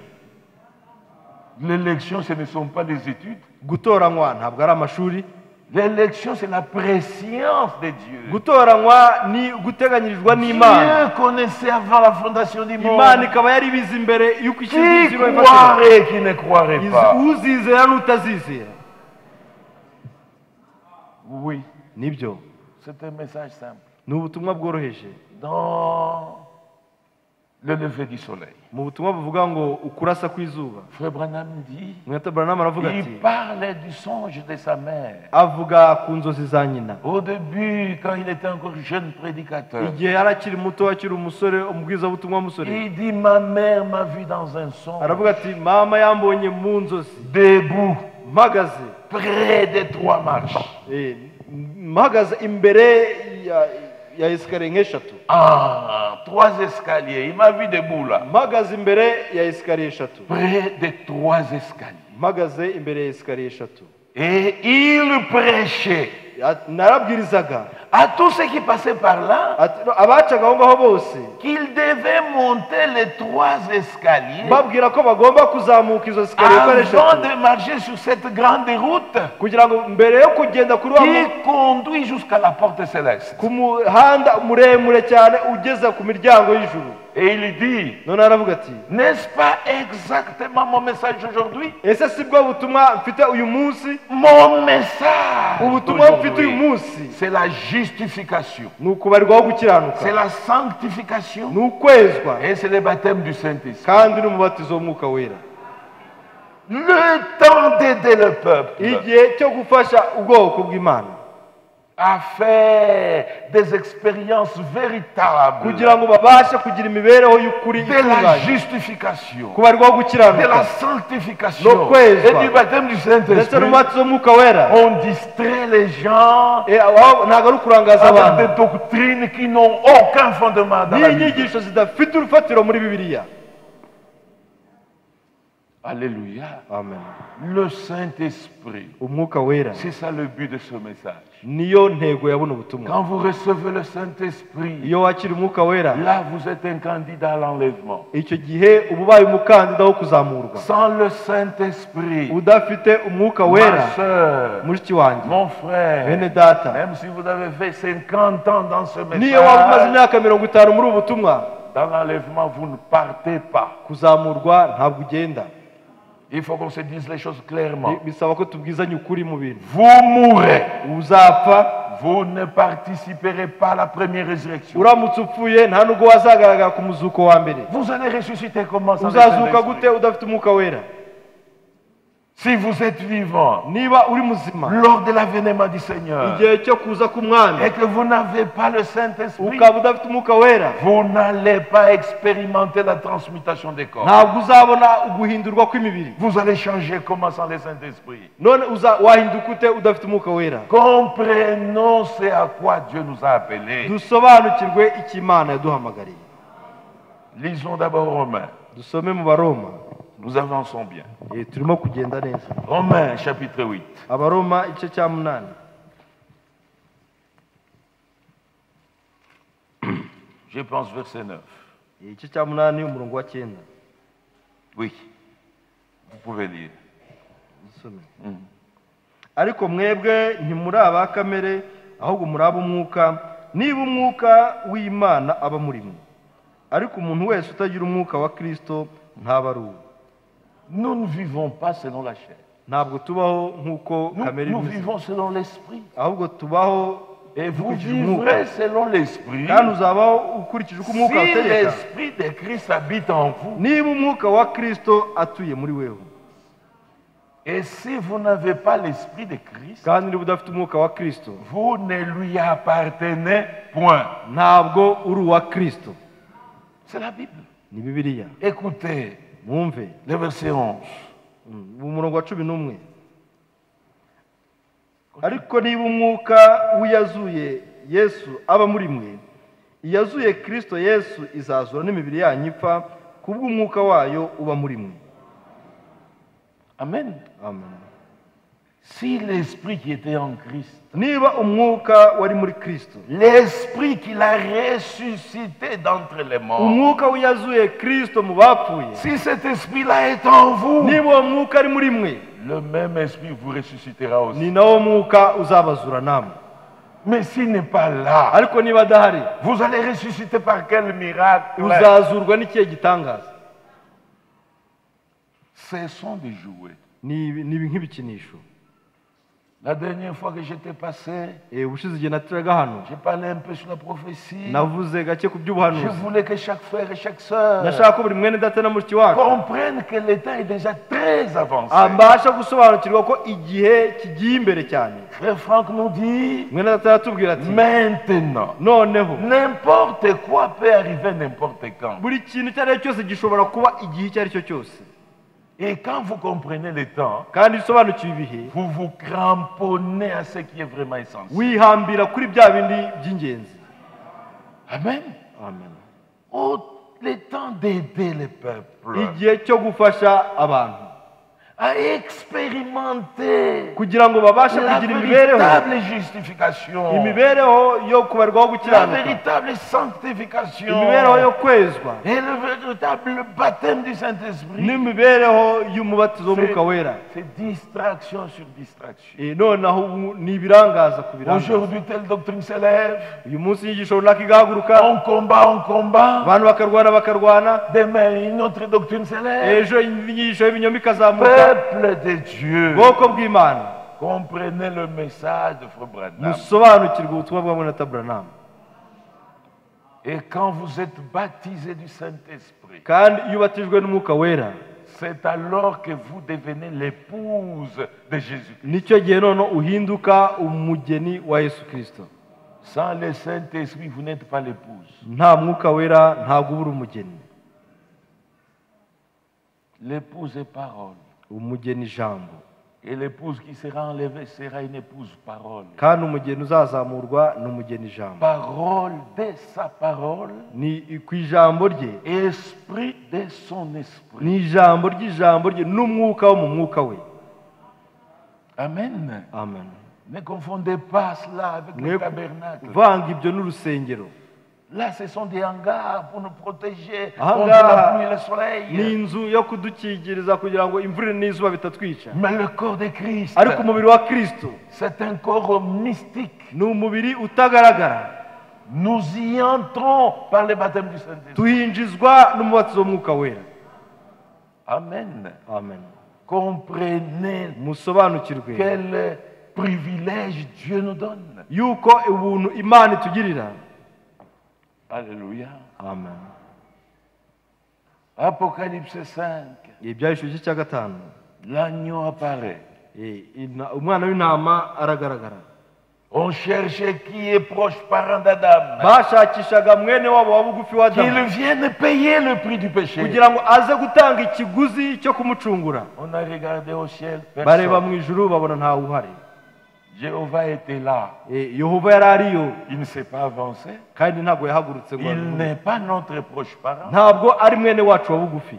L'élection, ce ne sont pas les études. Gutoranywa ntabwo ari amashuri. L'élection, c'est la préscience de Dieu. Gutoranywa ni guteganyirizwa n'Imana. Dieu connaissait avant la fondation du monde. Imana ikaba yari ibizi imbere y'uko ishyirwa Qui isi ifatira. croirait, qui ne croirait pas. Uzizera n'utazizera. Oui, Nibyo, c'est un message simple. ni ubutumwa bworoheje. Dans le lever du soleil, Mu butumwa buvuga ngo ukurasa kw'izuba, Frère Branham dit, Mwete Branham aravuga il ati, parlait du songe de sa mère. avuga ku nzozi za nyina. Au début, quand il était encore jeune prédicateur, Igihe yari akiri muto, akiri umusore, umubwirizabutumwa w'umusore, il dit, ma mère m'a vu dans un songe, aravuga ati, mama yambonye mu nzozi debout, mpagaze, près des 3 marches. mpagaze imbere ya esikariye nk'eshatu. Ah, 3 escaliers. Il m'a vu debout là. Mpagaze imbere ya esikariye eshatu. Près des 3 escaliers. Mpagaze imbere ya esikariye eshatu. Et il prêchait Narabwirizaga à tous ceux qui passaient par là abacaga aho ngaho bose qu'ils devaient monter les 3 escaliers babwira ko bagomba kuzamuka izo esikariye uko ari avant eshatu, de marcher sur cette grande route kugira ngo mbere yo kugenda kuri wa qui conduit jusqu'à la porte céleste. ku muhanda muremure cyane ugeza ku miryango y'ijuru. Et il dit, None aravuga ati, n'est-ce pas exactement mon message aujourd'hui? ese si bwo butumwa mfite uyu munsi? Mon message Ubutumwa mfite uyu d'aujourd'hui, munsi c'est la justification, ni ukubarirwaho gukiranuka, c'est la sanctification ni ukwezwa, et c'est le baptême du Saint-Esprit. kandi n'umubatizo w'umwuka wera. Le temps d'aider le peuple Igihe cyo gufasha ubwoko bw'Imana à faire des expériences véritables kugira ngo babashe kugira imibereho y'ukuri de la itunganye, justification, kubarirwaho de gukiranuka la sanctification No kwezwa. et du baptême du ndetse Saint-Esprit. n'umubatizo w'umwuka wera. On distrait les gens Ntabwo ari ukurangaza avec abantu des doctrines qui n'ont aucun fondement dans la Bible. n'inyigisho zidafite urufatiro muri Bibiliya. Alléluia. Amen. Le Saint-Esprit, Umwuka wera c'est ça le but de ce message. niyo ntego ya buno butumwa. Quand vous recevez le Saint-Esprit, Iyo wakira umwuka wera, là vous êtes un candidat à l'enlèvement. icyo gihe uba ubaye umukandida wo kuzamurwa. Sans le Saint-Esprit, Udafite umwuka ma wera, soeur, mushiki wanjye, mon frère, bene data, même si vous avez fait 50 ans dans ce niyo waba umaze message, imyaka 50 muri ubu butumwa, dans l'enlèvement, vous ne partez pas. kuzamurwa ntabwo ugenda. Il faut qu'on se dise les choses clairement. Bisaba ko tubwizanye ukuri mu bintu. Vous mourrez. Uzapfa, Vous ne participerez pas à la première résurrection. uramutse upfuye nta nubwo wazagaragara ku muzuko wa mbere. Vous allez ressusciter comment sans le Uzazuka Saint-Esprit? gute udafite umwuka wera? Si vous êtes vivant Niba uri muzima lors de l'avènement du Seigneur igihe cyo kuza k'umwami et que vous n'avez pas le Saint-Esprit, ukaba udafite umwuka wera, vous n'allez pas expérimenter la transmutation des corps. ntabwo uzabona uguhindurwa kw'imibiri. Vous allez changer comment sans le Saint-Esprit? None wahinduka ute udafite umwuka wera? Comprenons ce à quoi Dieu nous a appelés. Dusobanukirwe icyo Imana yaduhamagariye. Lisons d'abord Romains. Dusome mu Baroma. Nous avançons bien. Turimo kugenda neza. Romains chapitre 8. Abaroma igice cya 8. Je pense verset 9. Igice cya 8 umurongo wa 9. Oui. Vous pouvez lire. Dusome. Ariko mwebwe ntimuri aba kamere ahubwo muri ab'umwuka, niba umwuka w'Imana aba muri mwe. Ariko umuntu wese utagira umwuka wa Kristo ntaba ari uwo. Nous ne vivons pas selon la chair. Ntabwo tubaho nk'uko kamere Nous imeze, vivons selon l'esprit. ahubwo tubaho Et vous ukurikije umwuka. vivrez selon l'esprit. Kandi uzabaho ukurikije uko umwuka Si utegeka. l'esprit de Christ habite en vous. Niba umwuka wa Kristo atuye muri wewe. Et si vous n'avez pas l'esprit de Christ, kandi niba udafite umwuka wa Kristo vous ne lui appartenez point. ntabwo uri uwa Kristo. C'est la Bible. Ni Bibiliya. Écoutez Mwumve le verset 11. umurongo wa 11. Ariko niba umwuka w'iyazuye Yesu aba muri mwe, iyazuye Kristo Yesu izazura n'imibiri yanyu ipfa kubw'umwuka wayo uba muri mwe. Amen. Amen. Si l'esprit qui était en Christ, Niba umwuka wari muri Kristo, l'esprit qu'il a ressuscité d'entre les morts, umwuka w'iyazuye Kristo mu bapfuye, si cet esprit-là est en vous, niba uwo mwuka ari muri mwe, le même esprit vous ressuscitera aussi. ni nawo mwuka uzabazura namwe. Mais s'il n'est pas là, Ariko niba adahari, vous allez ressusciter par quel miracle? uzazurwa n'ikihe gitangaza? Ce sont des jouets. Ni nk'ibikinisho. La dernière fois que j'étais passé, Ubushize igihe natiraga hano, j'ai parlé un peu sur la prophétie. navuze gake ku Je by'ubuhanuzi. voulais que chaque frère et chaque sœur Nashaka ko buri mwene data na mushiki wacu comprennent que le temps est déjà très avancé. ambasha gusobanukirwa ko igihe kigiye imbere cyane. Frère Franck nous dit, Mwene data aratubwira ati, maintenant, noneho n'importe quoi peut arriver n'importe quand. buri kintu icyo ari cyo cyose gishobora kuba igihe icyo ari cyo cyose. Et quand vous comprenez le temps, Kandi usobanukiwe ibihe, vous vous cramponnez à ce qui est vraiment essentiel. wihambira kuri bya bindi by'ingenzi. Amen. Amen. Oh, le temps d'aider les peuples Igihe cyo gufasha abantu à expérimenter kugira ngo babashe la kugira imibereho, véritable justification, imibereho yo kubarwaho la gukiranuka, véritable sanctification imibereho yo kwezwa, et le véritable baptême du Saint-Esprit. n'imibereho y'umubatizo w'umwuka wera. C'est distraction sur distraction. Noneho ubu ni ibirangaza ku birangaza. Aujourd'hui, telle doctrine s'élève. Uyu munsi inyigisho runaka igahaguruka, On combat. abantu bakarwana. Demain, une autre doctrine s'élève. Ejo inyigisho y'ibinyoma ikazamuka. Peuple de Dieu, Bwoko bw'Imana, comprenez le message de Frère Branham. musobanukirwe ubutumwa bwa Mwene Branham. Et quand vous êtes baptisé du Saint-Esprit, Kandi iyo ubatijwe n'umwuka wera, c'est alors que vous devenez l'épouse de Jésus. nicyo gihe noneho uhinduka umugeni wa Yesu Kristo. Sans le Saint-Esprit, vous n'êtes pas l'épouse. Nta mwuka wera ntabwo uba uri umugeni. L'épouse est parole. Umugeni ijambo. Et l'épouse qui sera enlevée sera une épouse parole. Kandi umugeni uzazamurwa ni umugeni ijambo. Parole de sa parole, Ni ku ijambo rye, esprit de son esprit. ni ijambo ry'ijambo rye n'umwuka wo mu mwuka we. Amen. Amen. Ne confondez pas cela avec Mwe le tabernacle. kuvanga ibyo n'urusengero. Là, ce sont des hangars pour nous protéger Aha contre la ngaha pluie et le ni soleil. inzu yo kudukingiriza kugira ngo imvura n'izuba bitatwica. Mais le corps de Christ, Ariko umubiri wa Kristo c'est un corps mystique. ni umubiri utagaragara. Nous y entrons par le baptême du Saint-Esprit. Tuhinjizwa n'umubatizo w'umwuka wera. Amen. Amen. Comprenez Musobanukirwe quel privilège Dieu nous donne. yuko ubuntu Imana itugirira. Alléluia. Amen. Apocalypse 5. Ibyahishuwe igice cya 5. L'agneau apparaît. Umwana w'intama aragaragara. On cherchait qui est proche parent d'Adam. Bashakishaga mwene wabo wa bugufi wa Qu'il Adamu vienne payer le prix du péché. kugira ngo aze gutanga ikiguzi cyo kumucungura. On a regardé au ciel, Bareba personne. mu ijuru babona ntawe uhari. Jéhovah était là. Yehova yari ariyo Il ne s'est pas avancé. kandi ntabwo yahagurutse ngo Il abivuge. n'est pas notre proche parent. Ntabwo ari mwene wacu wa bugufi.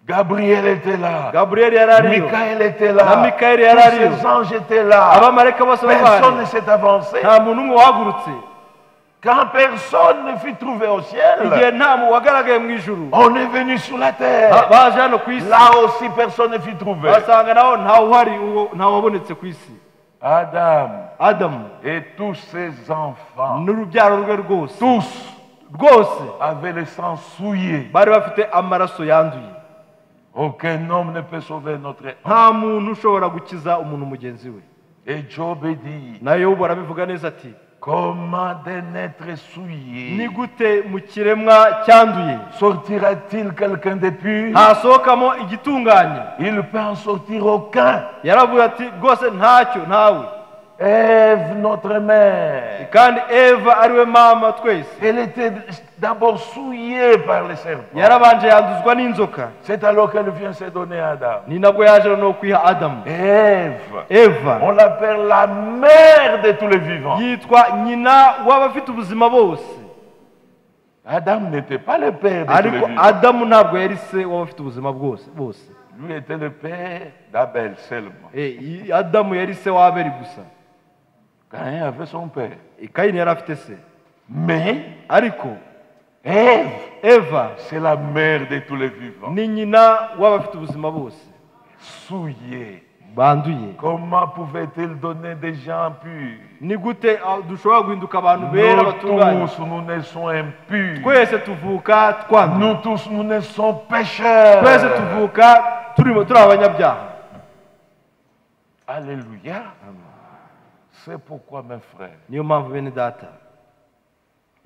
Gabriel était là. Gabriel yari ariyo, Michael était là. na Mikayeli yari Tous ariyo, ces anges étaient là. abamarayika bose Personne ne bahari. s'est avancé. Nta muntu umwe wahagurutse. Quand personne ne fut trouvé au ciel, Igihe nta muntu wagaragaye mu ijuru, on est venu sur la terre. baje hano ku isi, Là aussi, personne ne fut trouvé. basanga naho ntawe uhari, ntawe wabonetse ku isi. Adam Adamu et tous ses enfants, n'urubyaro rwe rwose tous avaient le sang souillé. bari bafite amaraso yanduye. Aucun homme ne peut sauver notre âme. Nta muntu ushobora gukiza umuntu mugenzi we. Et Job dit, Na Yobu arabivuga neza ati, Comment d'un être ni souillé gute mu kiremwa cyanduye sortira-t-il quelqu'un de pur? hasohokamo igitunganye? Il peut en sortir aucun. yaravuga ati rwose ntacyo ntawe. Ève, notre mère, kandi eva ariwe mama twese elle était d'abord souillée par les serpents. yarabanje yanduzwa n'inzoka, C'est alors qu'elle vient se donner à Adam. ni nabwo yaje no kwiha adamu. Ève, eva on l'appelle la mère de tous les vivants. yitwa nyina w'abafite ubuzima bose, Adam n'était pas le père de tous les ariko vivants. adamu ntabwo yari se w'abafite ubuzima bose. Lui était le père d'Abel seulement. adamu yari se w'abeli gusa. Caïn avait son père. kayini yari afite se, Mais ariko Ève, eva c'est la mère de tous les vivants. ni nyina w'abafite ubuzima bose Souillée. banduye. Comment pouvait-il donner des gens purs? ni gute dushobora guhinduka abantu bera Nous batunganye? tous, nous naissons impurs. twese tuvuka twanduye, Nous tous, nous naissons pécheurs. twese tuvuka turi abanyabyaha. Alléluia. C'est pourquoi, mes frères, niyo mpamvu bene data,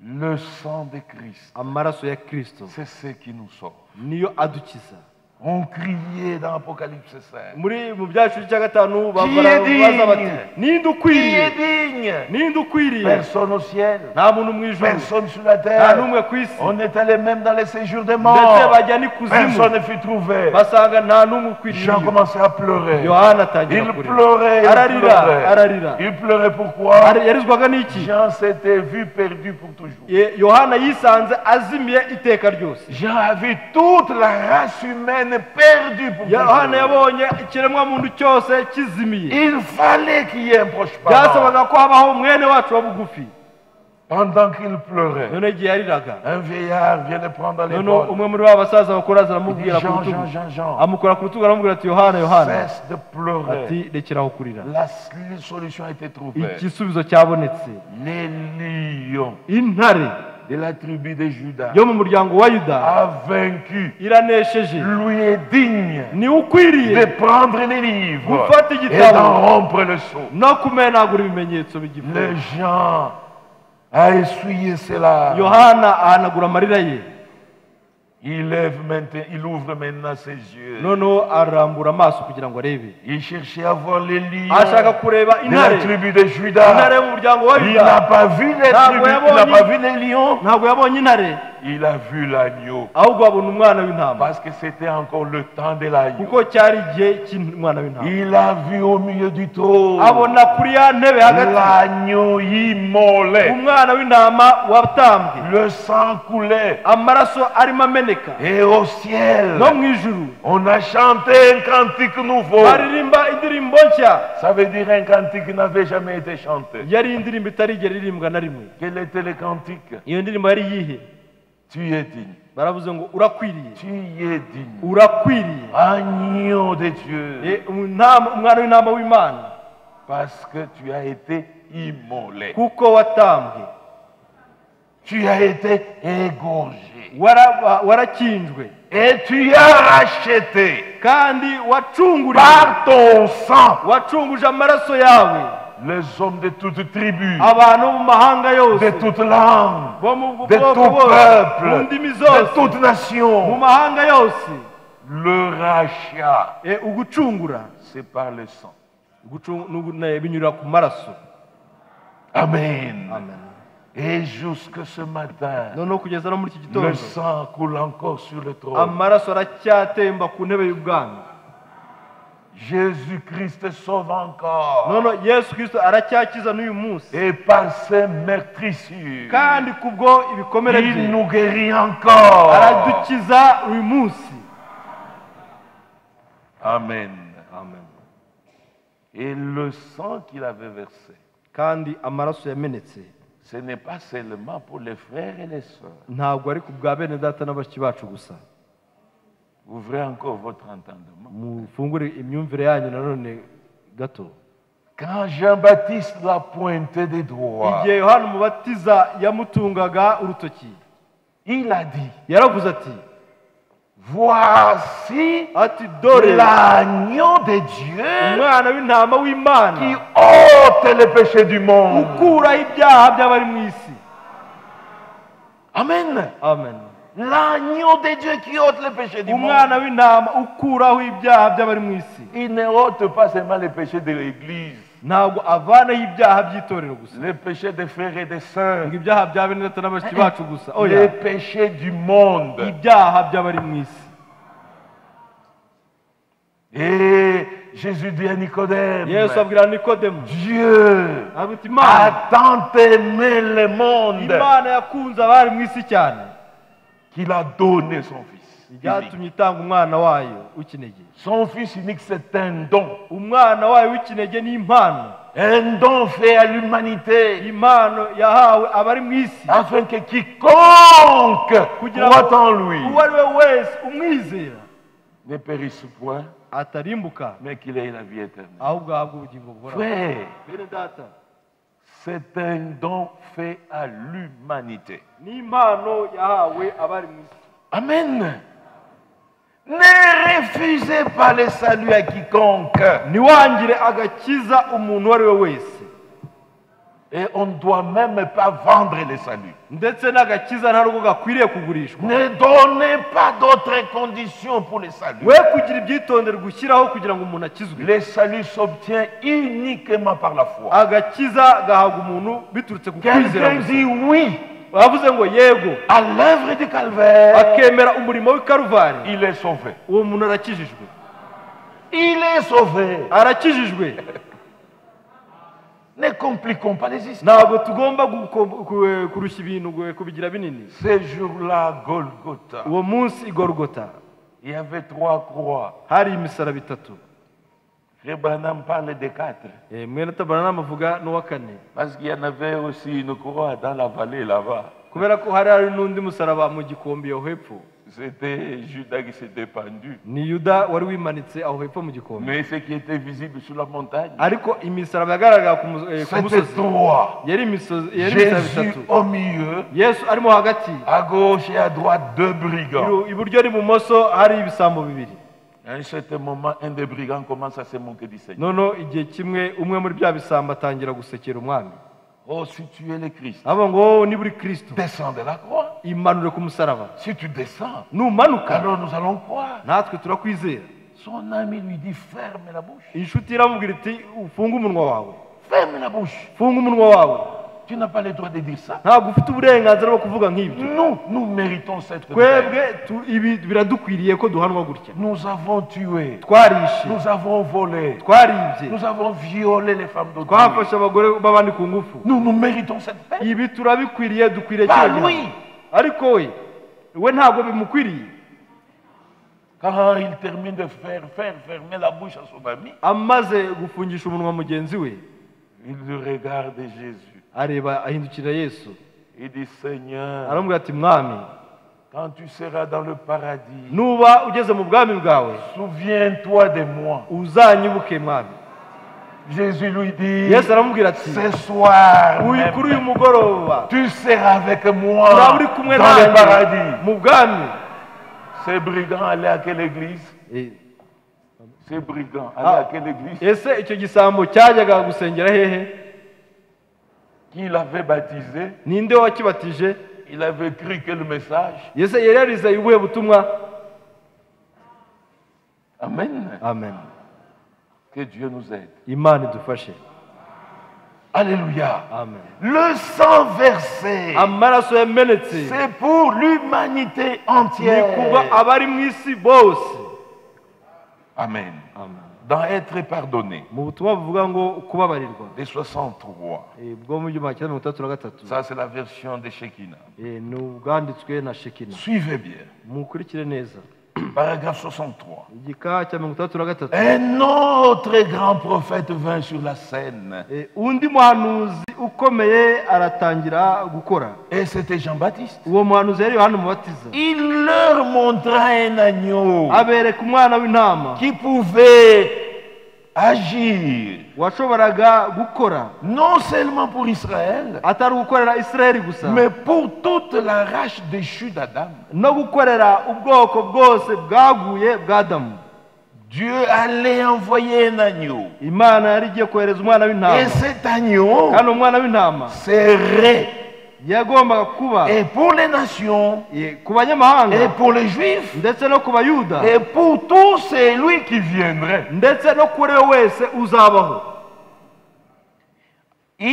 le sang de Christ, amaraso ya kristo c'est ce qui nous sauve. niyo adukiza. On criait dans Apocalypse 5. mu byacu cya gatanu Qui est digne? baza bati ninde Qui est ukwiriye, digne? ninde ukwiriye? Personne au ciel, nta muntu mu ijuru, personne sur la nta terre. n'umwe ku isi. On est allé même dans les séjours des ndetse morts. bajya n'ikuzimu Personne ne fut trouvé. basanga nta n'umwe ukwiriye. Jean commençait à pleurer. yohana atangira Il kurira, pleurait, il ararira pleurait. ararira. Il pleurait pourquoi? yarizwaga n'iki? Jean s'était vu perdu pour toujours. yohana yisanze azimiye iteka ryose. Jean a vu toute la race humaine perdue pour yohana toujours. yabonye ikiremwa muntu cyose kizimiye. Il fallait qu'il y ait un proche parent. byasabaga ko habaho mwene wacu wa bugufi. Pendant qu'il pleurait, none igihe yariraga, un vieillard vient le prendre à none l'épaule. umwe muri ba basaza bakora Il dit, aramubwira ku Jean, rutugu, Jean, Jean, Jean, amukora ku rutugu aramubwira ati yohana yohana, cesse de pleurer. ati rekeraho kurira, La solution a été trouvée. igisubizo cyabonetse. Les lions intare de la tribu de Juda yo mu muryango wa yuda a vaincu. iranesheje. Lui est digne ni ukwiriye de prendre les livres gufata et igitabo d'en rompre le sceau. no kumenagura ibimenyetso bigifu. Le Jean a essuyé cela. yohana ahanagura amarira ye, Il ouvre maintenant ses yeux. noneho arambura amaso kugira ngo arebe. Il cherchait à voir les lions ashaka kureba de la intare, tribu de intare Juda. yo mu muryango wa Il n'a yuda. pas vu les Ntabwo tribus, il yabonye- n'a pas vu les lions. ntabwo yabonye intare, Il a vu l'agneau. ahubwo abona umwana w'intama, Parce que c'était encore le temps de l'agneau. kuko cyari igihe cy'umwana w'intama. Il a vu au milieu du trône abona kuri ya ntebe hagati l'agneau immolé. umwana w'intama watambwe, Le sang coulait. amaraso arimo ameneka. Et au ciel, no mu ijuru on a chanté un cantique nouveau. baririmba indirimbo nshya. Ça veut dire un cantique qui n'avait jamais été chanté. yari indirimbo itarigera iririmbwa na rimwe. Quel était le cantique? iyo ndirimbo yari iyihe? Tu es digne. baravuze ngo urakwiriye, Tu es digne. urakwiriye. Agneau de Dieu. umwana w'intama w'imana, Parce que tu as été immolé. kuko watambwe, Tu as été égorgé. warakinjwe, Et tu as racheté kandi wacunguriwe, par ton sang wacunguje amaraso yawe les hommes de toutes tribus, abantu bo mu mahanga de yose, toutes langues, bo mu de bwoko tout bose, mu peuple, ndimi de zose, toutes mu nations. mahanga yose. Le rachat, ugucungura c'est par le sang. binyurira ku maraso. Amen. Amen. Et jusque ce matin, noneho kugeza no muri iki le gitondo sang coule encore sur le trône. amaraso aracyatemba ku ntebe y'ubwami. Jésus-Christ sauve encore. noneho yesu kirisito aracyakiza n'uyu munsi, Et par ses meurtrissures, kandi kubwo ibikomere il bye nous guérit encore. aradukiza uyu munsi. Amen. Amen. Et le sang qu'il avait versé, kandi amaraso yamenetse ce n'est pas seulement pour les frères et les sœurs. ntabwo ari ku bwa bene data na bashiki bacu gusa. Ouvrez encore votre entendement. mufungure imyumvire yanyu nanone gato. Quand Jean-Baptiste l'a pointé des doigts, igihe yohana umubatiza yamutungaga urutoki, il a dit, yaravuze ati voici ati dore l'agneau de Dieu umwana w'intama qui w'Imana ôte les péchés du monde. ukuraho ibyaha by'abari mu isi. Amen. Amen. L'agneau de Dieu qui ôte les péchés du monde. umwana w'intama ukuraho ibyaha by'abari mu isi. Il ne ôte pas seulement les péchés de l'Église, ntabwo avanaho ibyaha by'itorero gusa, les péchés des frères et des sœurs, ngo ibyaha bya bene data na bashiki bacu gusa, les oya, péchés du monde. ibyaha by'abari mu isi. Et Jésus dit à Nicodème, Yesu abwira Nikodemu Dieu ati a Imana tant aimé le monde Imana yakunze abari mu isi cyane qu'il a donné son Fils. byatumye itanga umwana wayo w'ikinege. Son Fils unique, c'est un don. umwana wayo w'ikinege ni impano, Un don fait à l'humanité impano yahawe abari mu isi afin que quiconque kugira croit en lui uwo ari we wese umwizera ne périsse point, atarimbuka mais qu'il ait la vie éternelle. ahubwo ahabwe ubugingo buhoraho. Frère, Bene data, c'est un don fait à l'humanité. ni impano yahawe abari mu isi. Amen. Ne refusez pas le salut à quiconque. ntiwangire agakiza umuntu uwo ari we wese, Et on ne doit même pas vendre le salut. ndetse n'agakiza nta rugo gakwiriye kugurishwa. Ne donnez pas d'autres conditions pour le salut. we kugira ibyitondere gushyiraho kugira ngo umuntu akizwe. Le salut s'obtient uniquement par la foi. agakiza gahabwa umuntu biturutse ku kwizera Quelqu'un gusa. dit oui bavuze ngo yego à l'œuvre du calvaire, akemera umurimo w'i Karuvari, il est sauvé. uwo muntu arakijijwe, Il est sauvé. arakijijwe. Ne compliquons pas les histoires. ntabwo tugomba kurusha ibintu kubigira binini. Ce jour-là, Golgotha, uwo munsi i Golgotha il y avait 3 croix. hari imisaraba itatu. Frère Branham parle de 4. mwene Tabaranama avuga n'uwa kane, Parce qu'il y en avait aussi une croix dans la vallée là-bas. kubera ko hari n'undi musaraba mu gikombe aho hepfo. C'était Judas qui s'était pendu. ni Yuda wari wimanitse aho hepfo mu gikombe. Mais ce qui était visible sur la montagne, ariko imisaraba yagaragara ku c'était musozi 3. yari imisaraba Jésus itatu. au milieu, Yesu arimo hagati, à gauche et à droite, 2 brigands. iburyo n'ibumoso hari ibisambo bibiri. À un certain moment, un des brigands commence à se moquer du Seigneur. noneho igihe kimwe umwe muri bya bisambo atangira gusekera umwami, Oh, si tu es le Christ, aba ngo niba uri Kristo descends de la croix. imanure ku musaraba, Si tu descends, numanuka alors nous allons croire. natwe turakwizera. Son ami lui dit, ferme la bouche. inshuti iramubwira iti ufunge umunwa wawe, Ferme la bouche. funga umunwa wawe, Tu n'as pas le droit de dire ça. ntabwo ufite uburenganzira bwo kuvuga nk'ibyo. Nous méritons cette peine. twebwe ibi biradukwiriye ko duhanwa gutya. Nous avons tué. twarishe, Nous avons volé. twaribye, Nous avons violé les femmes d'autrui. twafashe abagore b'abandi ku ngufu. Nous méritons cette peine. ibi turabikwiriye, dukwiriye Pas kino lui. gihano. ariko we ntabwo bimukwiriye. Quand il termine de faire fermer la bouche à son ami, amaze gufungisha umunwa mugenzi we, il regarde Jésus. areba ahindukirira Yesu, Il dit, Seigneur, aramubwira ati mwami, quand tu seras dans le paradis, nuba ugeze mu bwami bwawe souviens-toi de moi. uzanyibuke mwami. Jésus lui dit, Yesu aramubwira ati ce soir, même, kuri uyu mugoroba tu seras avec moi uraba uri kumwe dans le nanjye paradis. mu bwami. Ces brigands allaient à quelle église? Eh, Ces brigands allaient à quelle église? ese icyo gisambo cyajyaga gusengera hehe? Qui l'avait baptisé? ninde wakibatije? Il avait cru quel message? Yesu yari yarizeye ubuhe butumwa? Amen. Amen. Que Dieu nous aide. Imana idufashe. Alléluia. Amen. Le sang versé, amaraso yamenetse c'est pour l'humanité ni entière. kuba abari mu isi bose. Amen. Amen. D'en être pardonné. mu butumwa buvuga ngo kubabarirwa Des 63. bwo mu 1933. Ça, c'est la version de Shekinah. ni ubwanditswe na Shekina. Suivez bien. mukurikire neza. Paragraphe 63. igika cya 33. Un autre grand prophète vint sur la scène. undi muhanuzi ukomeye aratangira gukora. Et c'était Jean-Baptiste. uwo muhanuzi yari Yohana Umubatiza. Il leur montra un agneau abereka umwana w'intama qui pouvait agir, washoboraga gukora non seulement pour Israël, atari gukorera Isirayeli gusa, mais pour toute la race déchue d'Adam. no gukorera ubwoko bwose bwaguye bwa Adamu. Dieu allait envoyer un agneau. Imana yari igiye kohereza umwana w'intama, Et cet agneau kandi umwana w'intama serait, yagombaga kuba et pour les nations, ku banyamahanga et pour les Juifs, ndetse no ku Bayuda, et pour tout celui qui viendrait. ndetse no kuri we wese uzabaho. Il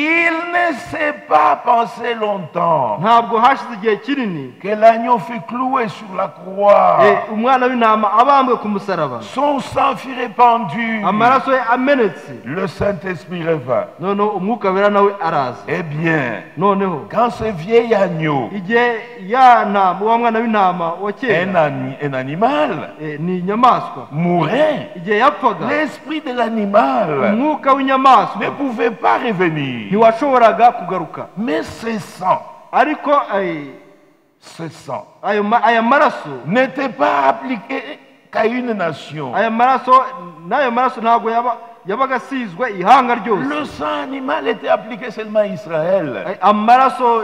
ne s'est pas pensé longtemps Ntabwo hashize igihe kinini que l'agneau fut cloué sur la croix. umwana w'intama abambwe ku musaraba, Son sang fut répandu. amaraso ye amenetse, Le Saint-Esprit revint. noneho umwuka wera nawe araza. Eh bien, Noneho quand ce vieil agneau, igihe ya ntama, wa mwana w'intama wa kera, un animal, ni inyamaswa, mourait, igihe yapfaga, l'esprit de l'animal umwuka ne w'inyamaswa pouvait pas revenir. ntiwashoboraga kugaruka. Mais ce sang, Ariko aya maraso, n'était pas appliqué qu'à une nation. aya maraso ntabwo yabaga asizwe ihanga ryose. Le sang animal était appliqué seulement à Israël. Amaraso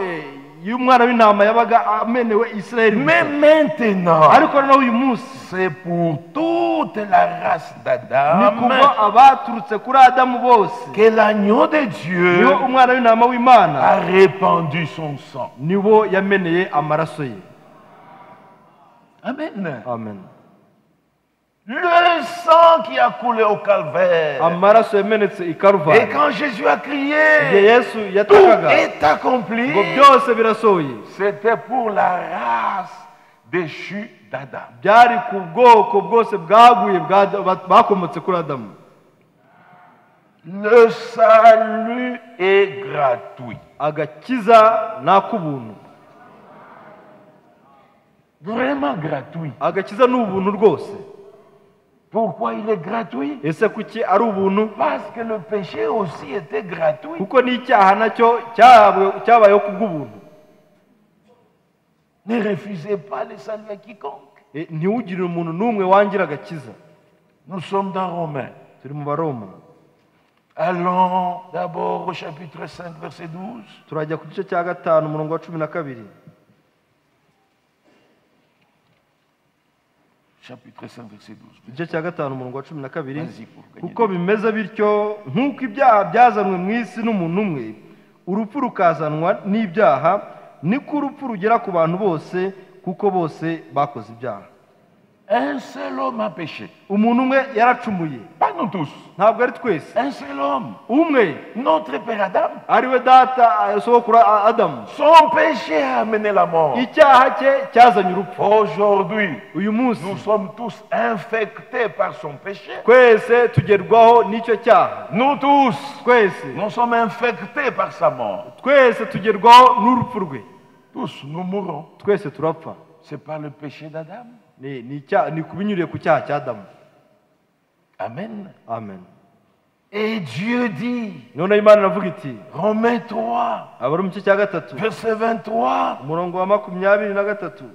y'umwana w'intama yabaga amenewe Isirayeli gusa. Mais maintenant, Ariko noneho uyu munsi c'est pour toute la race ni d'Adam kuva abaturutse kuri Adamu bose, que l'agneau de Dieu niho umwana w'intama w'Imana a répandu son sang. nibo yameneye amaraso ye. Amen. Amen. Le sang qui a coulé au calvaire. Amaraso yamenetse i Et Karuvali, quand Jésus a crié, igihe Yesu tout yatakaga est accompli, ngo byose birasohoye, c'était pour la race déchue d'Adam. byari ku bwoko bwose bwaguye bakomotse kuri Adamu. Le salut est gratuit. Agakiza ni ak'ubuntu, Vraiment gratuit. agakiza ni ubuntu rwose. Pourquoi il est gratuit? Ese kuki ari ubuntu? Parce que le péché aussi était gratuit. Kuko n'icyaha nacyo cyabayeho ku bw'ubuntu. Ne refusez pas le salut à quiconque. Ntiwugirire umuntu n'umwe wangira agakiza. Nous sommes dans Romains. Turi mu Baroma. Allons d'abord au chapitre 5, verset 12. Turajya ku gice cya 5 umurongo wa 12. Chapitre 5, verset 12. Igice cya 5 umurongo wa 12. Vas-y pour gagner. Kuko bimeze bityo nk'uko ibyaha byazanwe mu isi n'umuntu umwe, urupfu rukazanwa n'ibyaha, niko urupfu rugera ku bantu bose, kuko bose bakoze ibyaha. Un seul homme a péché. Umuntu umwe yaracumuye, Pas nous tous. ntabwo ari twese. Un seul homme. Umwe Notre père Adam. ari we data sogokuru Adamu. Son péché a amené la mort. Icyaha cye cyazanye urupfu. Aujourd'hui, Uyu munsi nous sommes tous infectés par son péché. twese tugerwaho n'icyo cyaha. Nous tous, Twese nous sommes infectés par sa mort. twese tugerwaho n'urupfu rwe. Tous, nous mourrons. Twese turapfa. C'est par le péché d'Adam. Ni kubinyuriye ku cyaha cya Adamu. Amen. Amen. Et Dieu dit, None Imana iravuga iti, Romains 3, abari mu gice cya 3 verset 23, umurongo wa 23,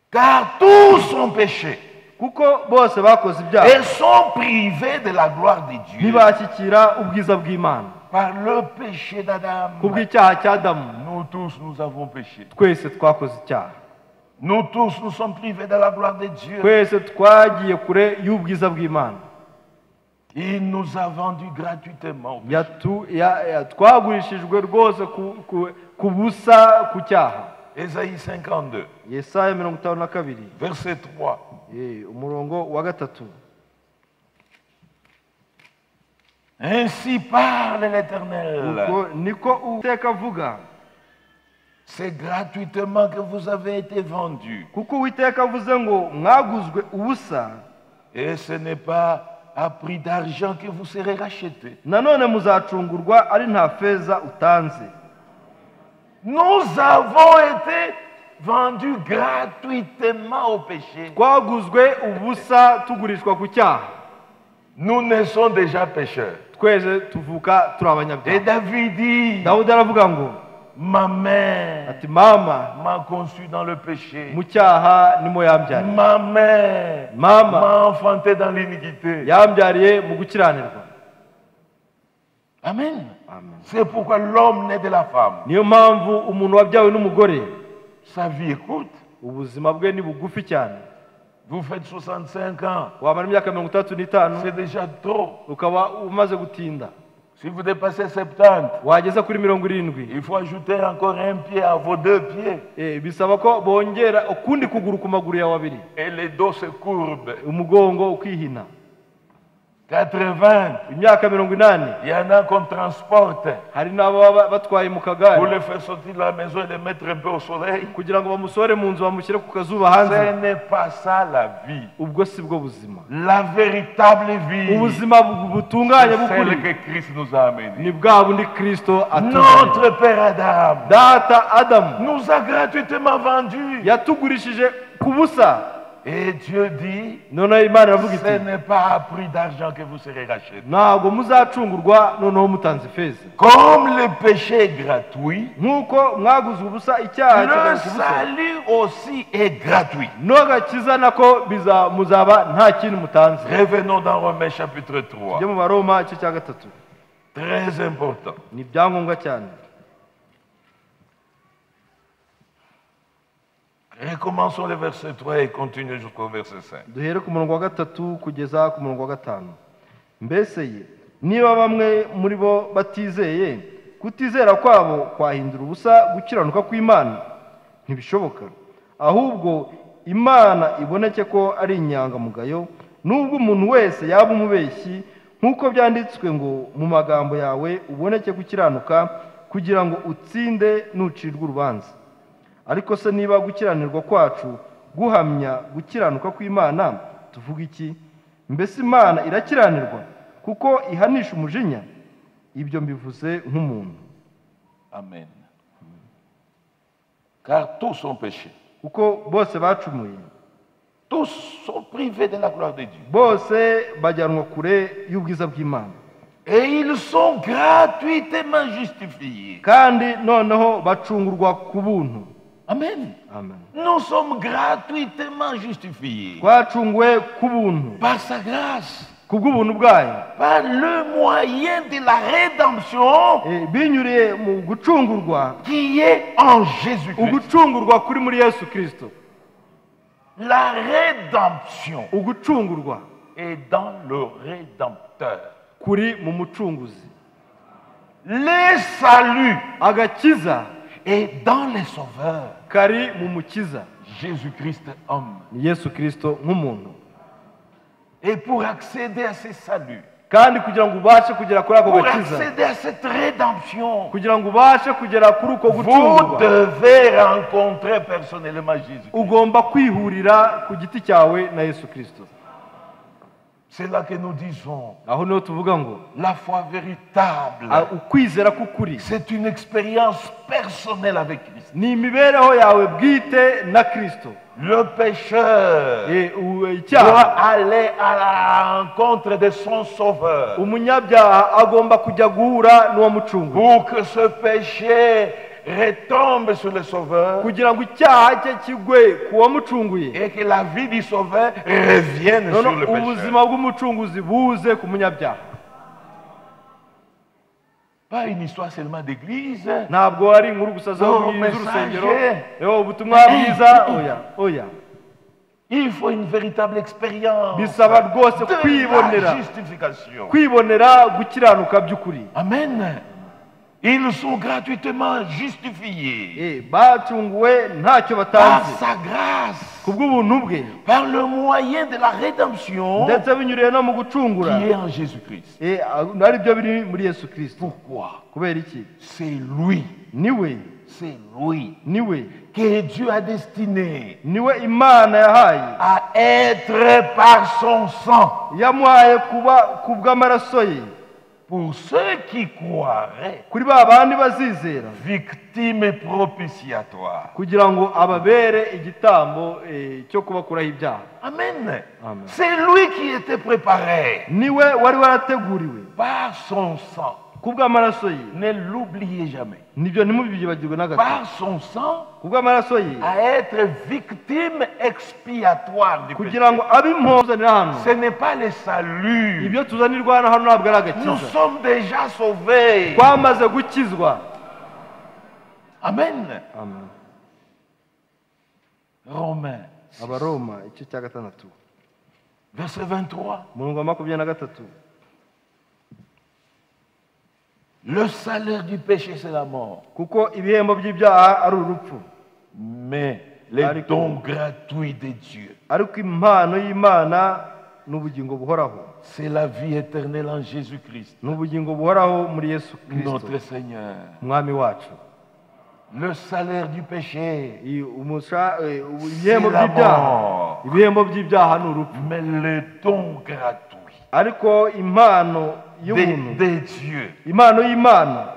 car tous ont péché kuko bose bakoze ibyaha et sont privés de la gloire de Dieu ntibashyikira ubwiza bw'Imana. par le péché d'Adam. Ku bw'icyaha cya Adamu Nous tous, nous avons péché. twese twakoze icyaha. Nous tous, nous sommes privés de la gloire de Dieu. Twese twagiye kure y'ubwiza bw'Imana. Il nous a vendus gratuitement. Twagurishijwe rwose ku busa ku cyaha. Ésaïe 52, Yesaya 52 verset 3. umurongo wa 3. Ainsi parle l'Éternel. Niko Uwiteka avuga, C'est gratuitement que vous avez été vendus. kuko Uwiteka avuze ngo mwaguzwe ubusa, Et ce n'est pas à prix d'argent que vous serez rachetés. nanone muzacungurwa ari nta feza utanze. Nous avons été vendus gratuitement au péché. Twaguzwe ubusa tugurishwa ku cyaha. Nous naissons déjà pécheurs. Twese tuvuka turi Et abanyabyaha. David dit, Dawudi aravuga ngo, Ma mère ati mama m'a conçu dans le péché. mu cyaha nimo yambyariye, Ma mère Mama. m'a enfanté dans l'iniquité. yambyariye mu gukiranirwa. Amen. Amen. C'est pourquoi l'homme naît de la femme. Niyo mpamvu umuntu wabyawe n'umugore Sa vie est courte. ubuzima bwe ni bugufi cyane. Vous faites 65 ans. Wamara imyaka 35 C'est déjà trop. ukaba umaze gutinda. Si vous dépassez 70, Wageza kuri 70, il faut ajouter encore un pied à vos 2 pieds. bisaba ko bongera ukundi kuguru ku maguru yawe abiri, Et les dos se courbent. umugongo ukihina. 80, Imyaka 80, il y en a qu'on transporte hari n'ababa batwaye mu pour kagare le faire sortir de la maison et le mettre un peu au soleil. kugira ngo bamusore mu nzu bamushyire ku kazuba hanze. Ce n'est pas ça la vie. Ubwo si bwo buzima. La véritable vie, Ubuzima butunganye c'est celle bukuri que Christ nous a amenée. ni bwa bundi Kristo atuzanye. Notre Père Adam Data Adamu nous a gratuitement vendus. yatugurishije ku busa, Et Dieu dit, noneho Imana iravuga ce iti n'est pas à prix d'argent que vous serez rachetés. ntabwo muzacungurwa noneho mutanze ifeza. Comme le péché est gratuit, Nk'uko mwaguze ubusa icyaha le kikaba ku busa, salut aussi est gratuit. n'agakiza nako muzaba nta kintu mutanze. Revenons dans Romains chapitre 3. Tujye mu Baroma igice cya 3. Très important. Ni ibyangombwa cyane. Recommençons le verset 3 et continuons jusqu'au verset 5. Duhere ku murongo wa 3 kugeza ku murongo wa 5. Mbese ye niba bamwe muri bo batizeye, kutizera kwabo kwahindura ubusa gukiranuka kw'Imana? Ntibishoboka. Ahubwo Imana iboneke ko ari inyangamugayo, nubwo umuntu wese yaba umubeshyi, nk'uko byanditswe ngo mu magambo yawe uboneke gukiranuka kugira ngo utsinde nucirwa urubanza. Ariko se niba gukiranirwa kwacu guhamya gukiranuka kw'Imana, tuvuga iki? Mbese Imana irakiranirwa kuko ihanisha umujinya? Ibyo mbivuze nk'umuntu. Amen. Car tous ont péché. Kuko bose bacumuye, Tous sont privés de la gloire de Dieu. bose bajyanwa kure y'ubwiza bw'Imana, Et ils sont gratuitement justifiés. kandi noneho bacungurwa ku buntu. Amen. Amen. Nous sommes gratuitement justifiés Twacunguwe ku buntu, par sa grâce, kubw'ubuntu bwayo, par le moyen de la rédemption binyuriye mu gucungurwa, qui est en Jésus-Christ. ugucungurwa kuri muri Yesu Kristo. La rédemption Ugucungurwa est dans le Rédempteur. kuri mu mucunguzi, Le salut agakiza est dans les sauveurs. kari mu mukiza, Jésus-Christ homme. ni Yesu Kristo nk'umuntu. Et pour accéder à ce salut, Kandi kugira ngo ubashe kugera kuri ako pour gakiza, accéder à cette rédemption, kugira ngo ubashe kugera kuri uko vous gucungurwa, devez rencontrer personnellement Jésus. ugomba kwihurira ku giti cyawe na Yesu Kristo. C'est là que nous disons, Aho niho tuvuga ngo la foi véritable, ukwizera k'ukuri c'est une expérience personnelle avec Christ. ni imibereho yawe bwite na Kristo. Le pécheur doit Icyaha, aller à la rencontre de son sauveur umunyabyaha agomba kujya guhura n'uwamucunguye, pour que ce péché retombe sur le sauveur kugira ngo icyaha cye kigwe ku wamucunguye, et que la vie du sauveur revienne sur le noneho pécheur. ubuzima bw'umucunguzi buze ku munyabyaha. Pas une histoire seulement d'église. Ntabwo ari inkuru gusa Oh, z'urusengero, message. ubutumwa bwiza, oya. Il faut une véritable expérience Bisaba rwose de kwibonera, la justification. kwibonera gukiranuka by'ukuri. Amen. Ils sont gratuitement justifiés Bacunguwe ntacyo par batanze sa grâce, kubw'ubuntu bwe, par le moyen de la rédemption ndetse binyuriye no mu gucungura, qui est en Jésus-Christ. ari byo biri muri Yesu Kristo. Pourquoi? Kubera iki? C'est lui, Niwe que Dieu a destiné niwe Imana yahaye, à être par son sang yamuhaye kuba ku bw'amaraso ye, pour ceux qui croiraient, kuri ba bandi bazizera, victime propitiatoire. kugira ngo ababere igitambo cyo kubakuraho ibyaha. Amen. Amen. C'est lui qui était préparé Niwe wari warateguriwe par son sang kubw'amaraso ye. Ne l'oubliez jamais. Nibyo ntimubibagirwe na gato. Par son sang, Kubw'amaraso ye à être victime expiatoire du péché. kugira ngo abe impozanira hano. Ce n'est pas le salut. Ibyo tuzanirwa hano ntabwo ari Nous agakiza. sommes déjà sauvés. Twamaze gukizwa. Amen. Amen. Romains, Abaroma igice cya 6 verset 23. umurongo wa 23. Le salaire du péché, c'est la mort. Kuko ibihembo by'ibyaha ari urupfu. Mais les Ariko- dons gratuits de Dieu, Ariko impano y'Imana n'ubugingo buhoraho. c'est la vie éternelle en Jésus-Christ, N'ubugingo buhoraho muri Yesu Kristo. notre Seigneur. Mwami wacu. Le salaire du péché, Ibihembo c'est la by'ibyaha. mort. Ibihembo by'ibyaha ni urupfu. Mais le don gratuit Ariko impano de, y'ubuntu, de Dieu, impano y'Imana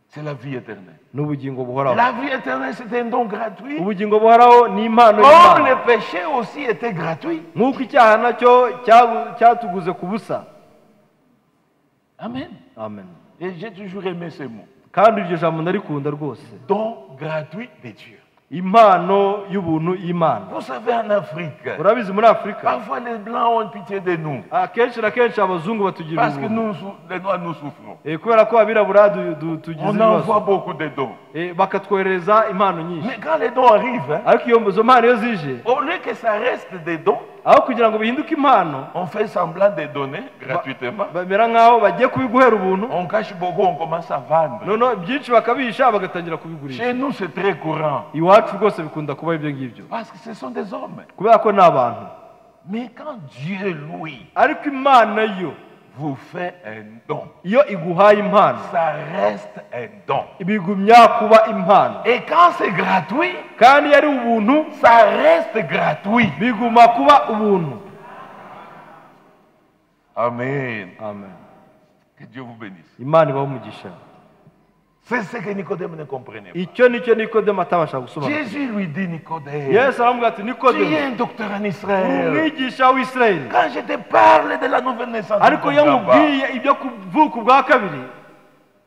c'est la vie éternelle. n'ubugingo buhoraho. La vie éternelle, c'est un don gratuit. Ubugingo buhoraho ni impano Comme y'Imana. le péché aussi était gratuit. Nk'uko icyaha nacyo cyatuguze ku busa. Amen. Amen. Et j'ai toujours aimé ce mot. Kandi iryo jambo ndarikunda rwose. Don gratuit de Dieu. Impano y'ubuntu y'Imana. Vous savez, en Afrique, Urabizi muri Afurika parfois les Blancs ont pitié de nous. akenshi na kenshi abazungu batugirira Parce que ubuntu. nous, les Noirs, nous souffrons. Kubera ko abirabura tugize On envoie ibibazo. beaucoup de dons. Bakatwohereza impano nyinshi. Mais quand les dons arrivent, hein, Ariko izo mpano iyo zije, au lieu que ça reste des dons, aho kugira ngo bihinduke impano, on fait semblant de donner gratuitement. bamera nk'aho bagiye kubiguhera ubuntu, On cache beaucoup, on commence à vendre. noneho byinshi bakabisha bagatangira kubigurisha. Chez nous, c'est très courant. Iwacu rwose bikunda kuba ibyo ngibyo. Parce que ce sont des hommes. Kubera ko ni abantu. Mais quand Dieu, lui, Ariko Imana yo, vous fait un don, iyo iguhaye impano, ça reste un don. bigumya kuba impano. Et quand c'est gratuit, Kandi iyo ari ubuntu, ça reste gratuit. biguma kuba ubuntu. Amen. Amen. Que Dieu vous bénisse. Imana ibahe umugisha. C'est ce que Nicodème ne comprenait pas. Icyo nicyo Nikodemo atabasha gusobanura. Jésus lui dit, Nicodème, Yesu aramubwira ati tu es Nikodemo, un docteur en uri Israël. umwigisha w'Isirayeli. Quand je te parle de la nouvelle naissance, Ariko iyo du Baba, mubwiye ibyo kuvuka ubwa kabiri,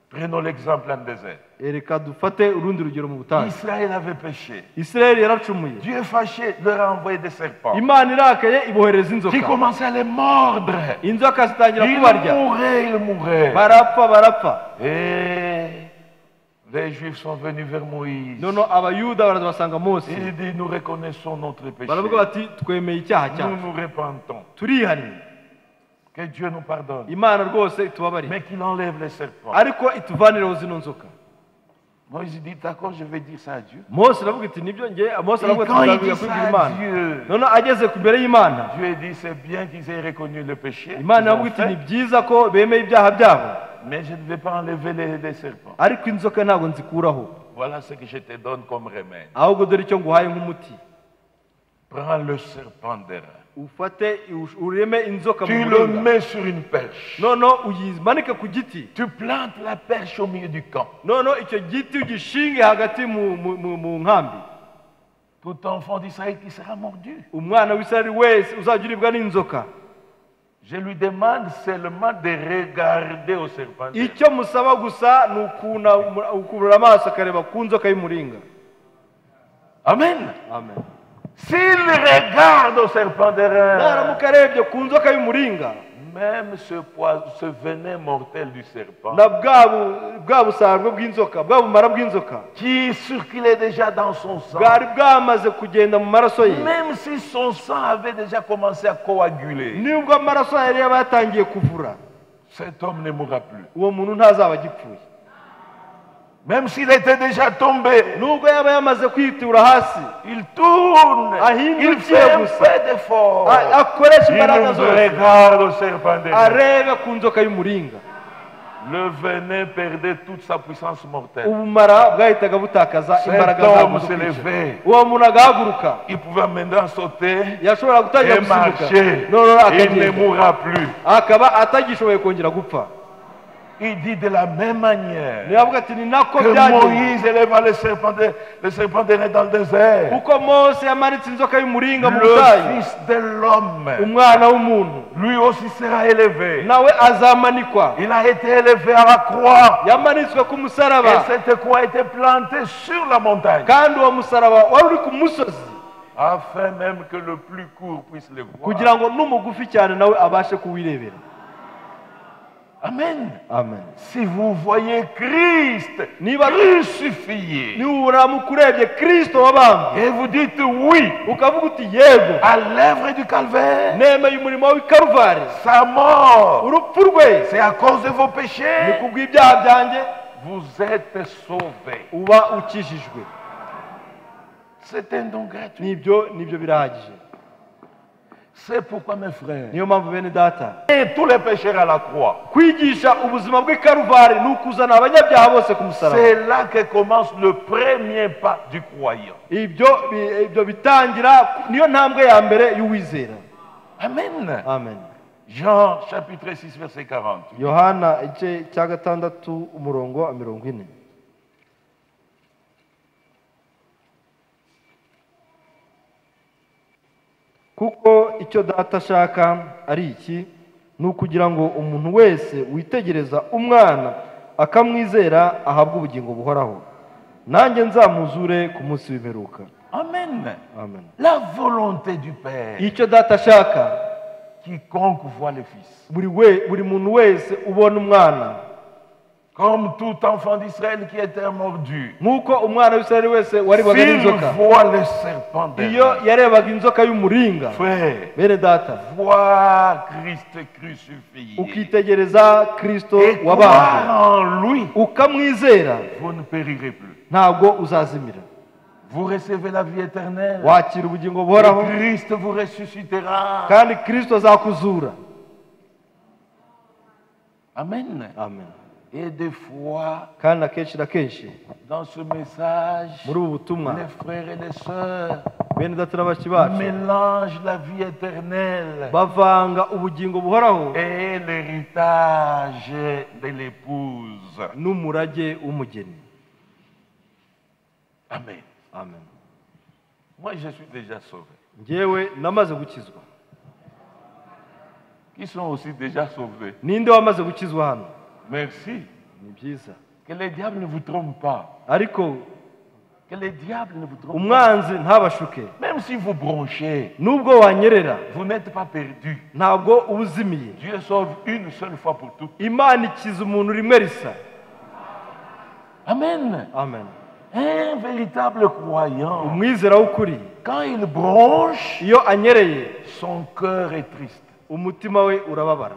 prenons l'exemple en désert. reka dufate urundi rugero mu butayu. Israël avait péché. Isirayeli yaracumuye. Dieu fâché leur a envoyé des serpents Imana irakaye ibohereza inzoka. qui commençaient à les mordre. Inzoka zitangira Ils kubarya. mouraient. Barapfa. Et les Juifs sont venus vers Moïse. Noneho abayuda baraza basanga Mose. Il dit, nous reconnaissons notre péché. Baravuga bati twemeye icyaha Nous cyacu. nous repentons. Turihaniye. Que Dieu nous pardonne. Imana rwose itubabarire. Mais qu'il enlève les serpents. Ariko ituvanireho zino nzoka. Moïse dit, d'accord, je vais dire ça à Dieu. Mose aravuga ati nibyo nge Mose Et aravuga ati quand il nzabwira dit kubwira ça à Imana. Dieu, Noneho ageze ku mbere y'Imana, Dieu dit, c'est bien qu'ils aient reconnu le péché. Imana qu'ils ont iravuga iti fait, ni byiza ko bemeye ibyaha byabo, mais je ne vais pas enlever les serpents. ariko inzoka ntabwo nzikuraho. Voilà ce que je te donne comme remède. Ahubwo dore icyo nguhaye nk'umuti. Prends le serpent d'airain. Ufate ureme inzoka Tu mu le muringa. mets sur une perche. Noneho uyimanike ku giti. Tu plantes la perche au milieu du camp. Noneho icyo giti ugishinge hagati mu nkambi. Tout enfant d'Israël qui sera mordu. Umwana w'Isirayeli wese uzajya uribwa n'inzoka. Je lui demande seulement de regarder au serpent d'airain. Icyo musaba gusa ni ukurura amaso akareba ku nzoka y'umuringa. Amen. Amen. S'il regarde au serpent d'airain, Naramuka arebye ku nzoka y'umuringa, même ce venin mortel du serpent na bwa busarwe bw'inzoka, bwa bumara bw'inzoka qui circulait déjà dans son sang, bwari bwamaze kugenda mu maraso ye, même si son sang avait déjà commencé à coaguler, nubwo amaraso yari yaba yatangiye kuvura, cet homme ne mourra plus. uwo muntu ntazaba agipfuye. Même s'il était déjà tombé, Nubwo yaba yamaze kwitura hasi, il tourne, il fait un peu d'effort. akoresha Il imbaraga nous zose, regarde au serpent d'airain. arebe ku nzoka y'umuringa. Le venin perdait toute sa puissance mortelle. Ubumara bwahitaga butakaza Cet imbaraga homme zabwo zo se kwica. levait. Uwo muntu agahaguruka, Il pouvait maintenant sauter yashobora gutangira et gusimbuka, marcher. noneho Il ne akagenda, mourra plus. akaba atagishoboye kongera gupfa. Il dit de la même manière niyo avuga ati ni nako que byagenze Moïse éleva le serpent des nez dans le désert. kuko Mose yamanitse inzoka y'umuringa mu Le butayu Fils de l'homme, umwana w'umuntu lui aussi sera élevé. nawe azamanikwa Il a été élevé à la croix. yamanitswe ku Et musaraba cette croix a été plantée sur la montagne. kandi uwo musaraba wari uri ku musozi Afin même que le plus court puisse le voir. kugira ngo n'umugufi cyane nawe abashe kuwirebera. Amen. Amen. Si vous voyez Christ Niba crucifié niuramuka urebye Kristo wabambwe et vous dites oui ukavuga uti yego à l'œuvre du calvaire, nemeye umurimo w'i Karuvari, sa mort, urupfu rwe c'est à cause de vos ni péchés, kubw'ibyaha byanjye, vous êtes sauvés. uba ukijijwe. C'est un don gratuit. Nibyo birahagije. C'est pourquoi mes frères, Niyo mpamvu bene data et tous les pécheurs à la croix, kwigisha ubuzima bw'i Karuvari ni ukuzana abanyabyaha bose ku musaraba. c'est là que commence le premier pas du croyant. Ibyo bitangira niyo ntambwe ya mbere y'uwizera. Amen. Amen. Jean chapitre 6 verset 40. Yohana igice cya 6 umurongo wa 40. Kuko icyo data ashaka ari iki, ni ukugira ngo umuntu wese witegereza umwana akamwizera ahabwe ubugingo buhoraho, nanjye nzamuzure ku munsi w'imperuka. Amen. Amen. La volonté du Père, Icyo data ashaka, quiconque voit le Fils, buri muntu wese ubona umwana, comme tout enfant d'Israël qui était mordu, nk'uko umwana w'Isirayeli wese warebaga s'il n'inzoka, voit le serpent des iyo reins, yarebaga inzoka y'umuringa, frère, bene data, voir Christ crucifié ukitegereza Kristo et wabambwe, croire en lui, ukamwizera, vous ne périrez plus. ntabwo uzazimira. Vous recevez la vie éternelle. Wakira ubugingo buhoraho, Et Christ vous ressuscitera. kandi Kristo azakuzura. Amen. Amen. Et des fois, Kandi akenshi na kenshi dans ce message, muri ubu butumwa, les frères et les sœurs bene data na bashiki bacu mélangent la vie éternelle bavanga ubugingo buhoraho et l'héritage de l'épouse. n'umurage w'umugeni. Amen. Amen. Moi, je suis déjà sauvé. Njyewe namaze gukizwa. Qui sont aussi déjà sauvés. Ninde wamaze gukizwa hano? Merci. Ni byiza. Que les diables ne vous trompent pas. Ariko Que les diables ne vous trompent pas. umwanzi ntabashuke. Même si vous bronchez, Nubwo wanyerera, vous n'êtes pas perdu. ntabwo uba uzimiye. Dieu sauve une seule fois pour toutes. Imana ikiza umuntu rimwe risa. Amen. Amen. Un véritable croyant, Umwizera w'ukuri, quand il bronche, iyo anyereye, son cœur est triste. umutima we urababara.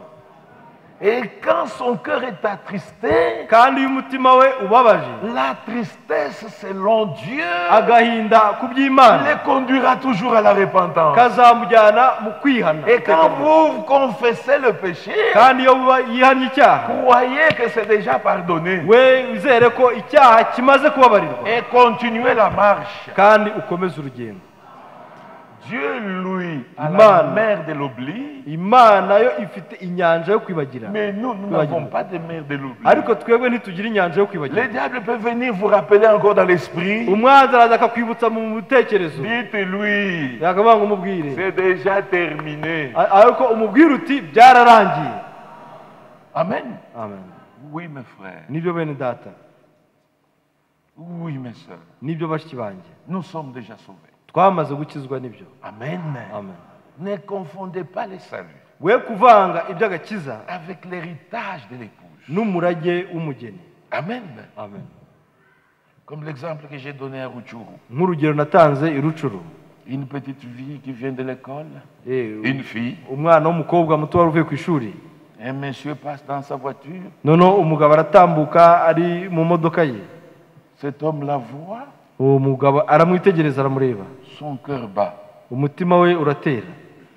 Et quand son cœur est attristé, Kandi iyo umutima we ubabaje, la tristesse selon Dieu agahinda ku by'Imana le conduira toujours à la repentance. kazamujyana mu kwihana. Et quand vous confessez le péché, Kandi iyo yihannye icyaha, croyez que c'est déjà pardonné. we wizere ko icyaha kimaze kubabarirwa, Et continuez la marche. kandi ukomeze urugendo. Dieu, lui, a la Imana. mer de l'oubli, Imana yo ifite inyanja yo kwibagira, mais nous n'avons pas de mer de l'oubli. ariko twebwe ntitugira inyanja yo Les kwibagira. diables peuvent venir vous rappeler encore dans l'esprit. Umwanzi araza akakwibutsa mu bitekerezo, Dites-lui, yakavuga ngo umubwire, c'est déjà terminé. ariko umubwire uti byararangiye. Amen. Amen. Oui, mes frères. Nibyo bene data, Oui, mes soeurs. nibyo bashiki banjye, Nous sommes déjà sauvés. twamaze gukizwa nibyo. Amen. Amen. Ne confondez pas les saluts We kuvanga iby'agakiza avec l'héritage de l'épouse. n'umurage w'umugeni. Amen. Amen. Comme l'exemple que j'ai donné à Ruchuru. Nk'urugero natanze i Rucuru, Une petite fille qui vient de l'école, Eh, une fille, umwana w'umukobwa muto wari uvuye ku ishuri, un monsieur passe dans sa voiture, noneho umugabo aratambuka ari mu modoka ye, cet homme la voit, uwo mugabo aramwitegereza aramureba, son cœur bat, umutima we uratera,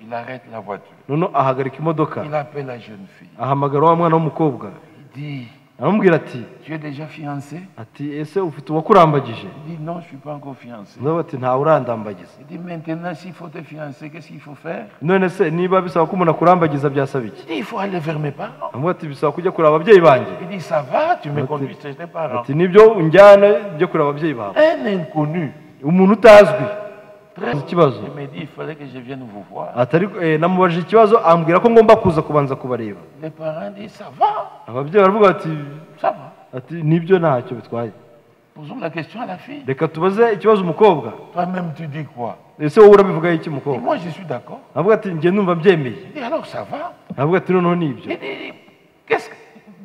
il arrête la voiture, noneho ahagarika imodoka, il appelle la jeune fille, ahamagara wa mwana w'umukobwa, il dit, aramubwira ati Tu es déjà fiancé? ese ufite uwakurambagije? Il dit non, je ne suis pas encore fiancé. nawe ati ntawe urandambagiza. Il dit maintenant, s'il faut te fiancer, qu'est-ce qu'il faut faire? none se niba bisaba ko umuntu akurambagiza byasaba iki? Il dit il faut aller vers mes parents. aramubwira ati bisaba kujya kureba ababyeyi banjye. Il dit ça va, tu me conduis chez tes parents. ati nibyo unjyana byo kureba ababyeyi bawe. Un inconnu. umuntu utazwi Très ikibazo. Il me dit il fallait que je vienne vous voir. atari namubajije ikibazo ambwira ko ngomba kuza kubanza kubareba. Les parents disent ça va, ababyeyi baravuga ati ça va. ati nibyo ntacyo bitwaye. Posons la question à la fille. reka tubaze ikibazo umukobwa. Toi-même, tu dis quoi? ese wowe urabivugaho iki Et umukobwa? moi, je suis d'accord. avuga ati njye numva mbyemeye. Il dit alors ça va. avuga ati noneho nibyo. Il dit qu'est-ce que.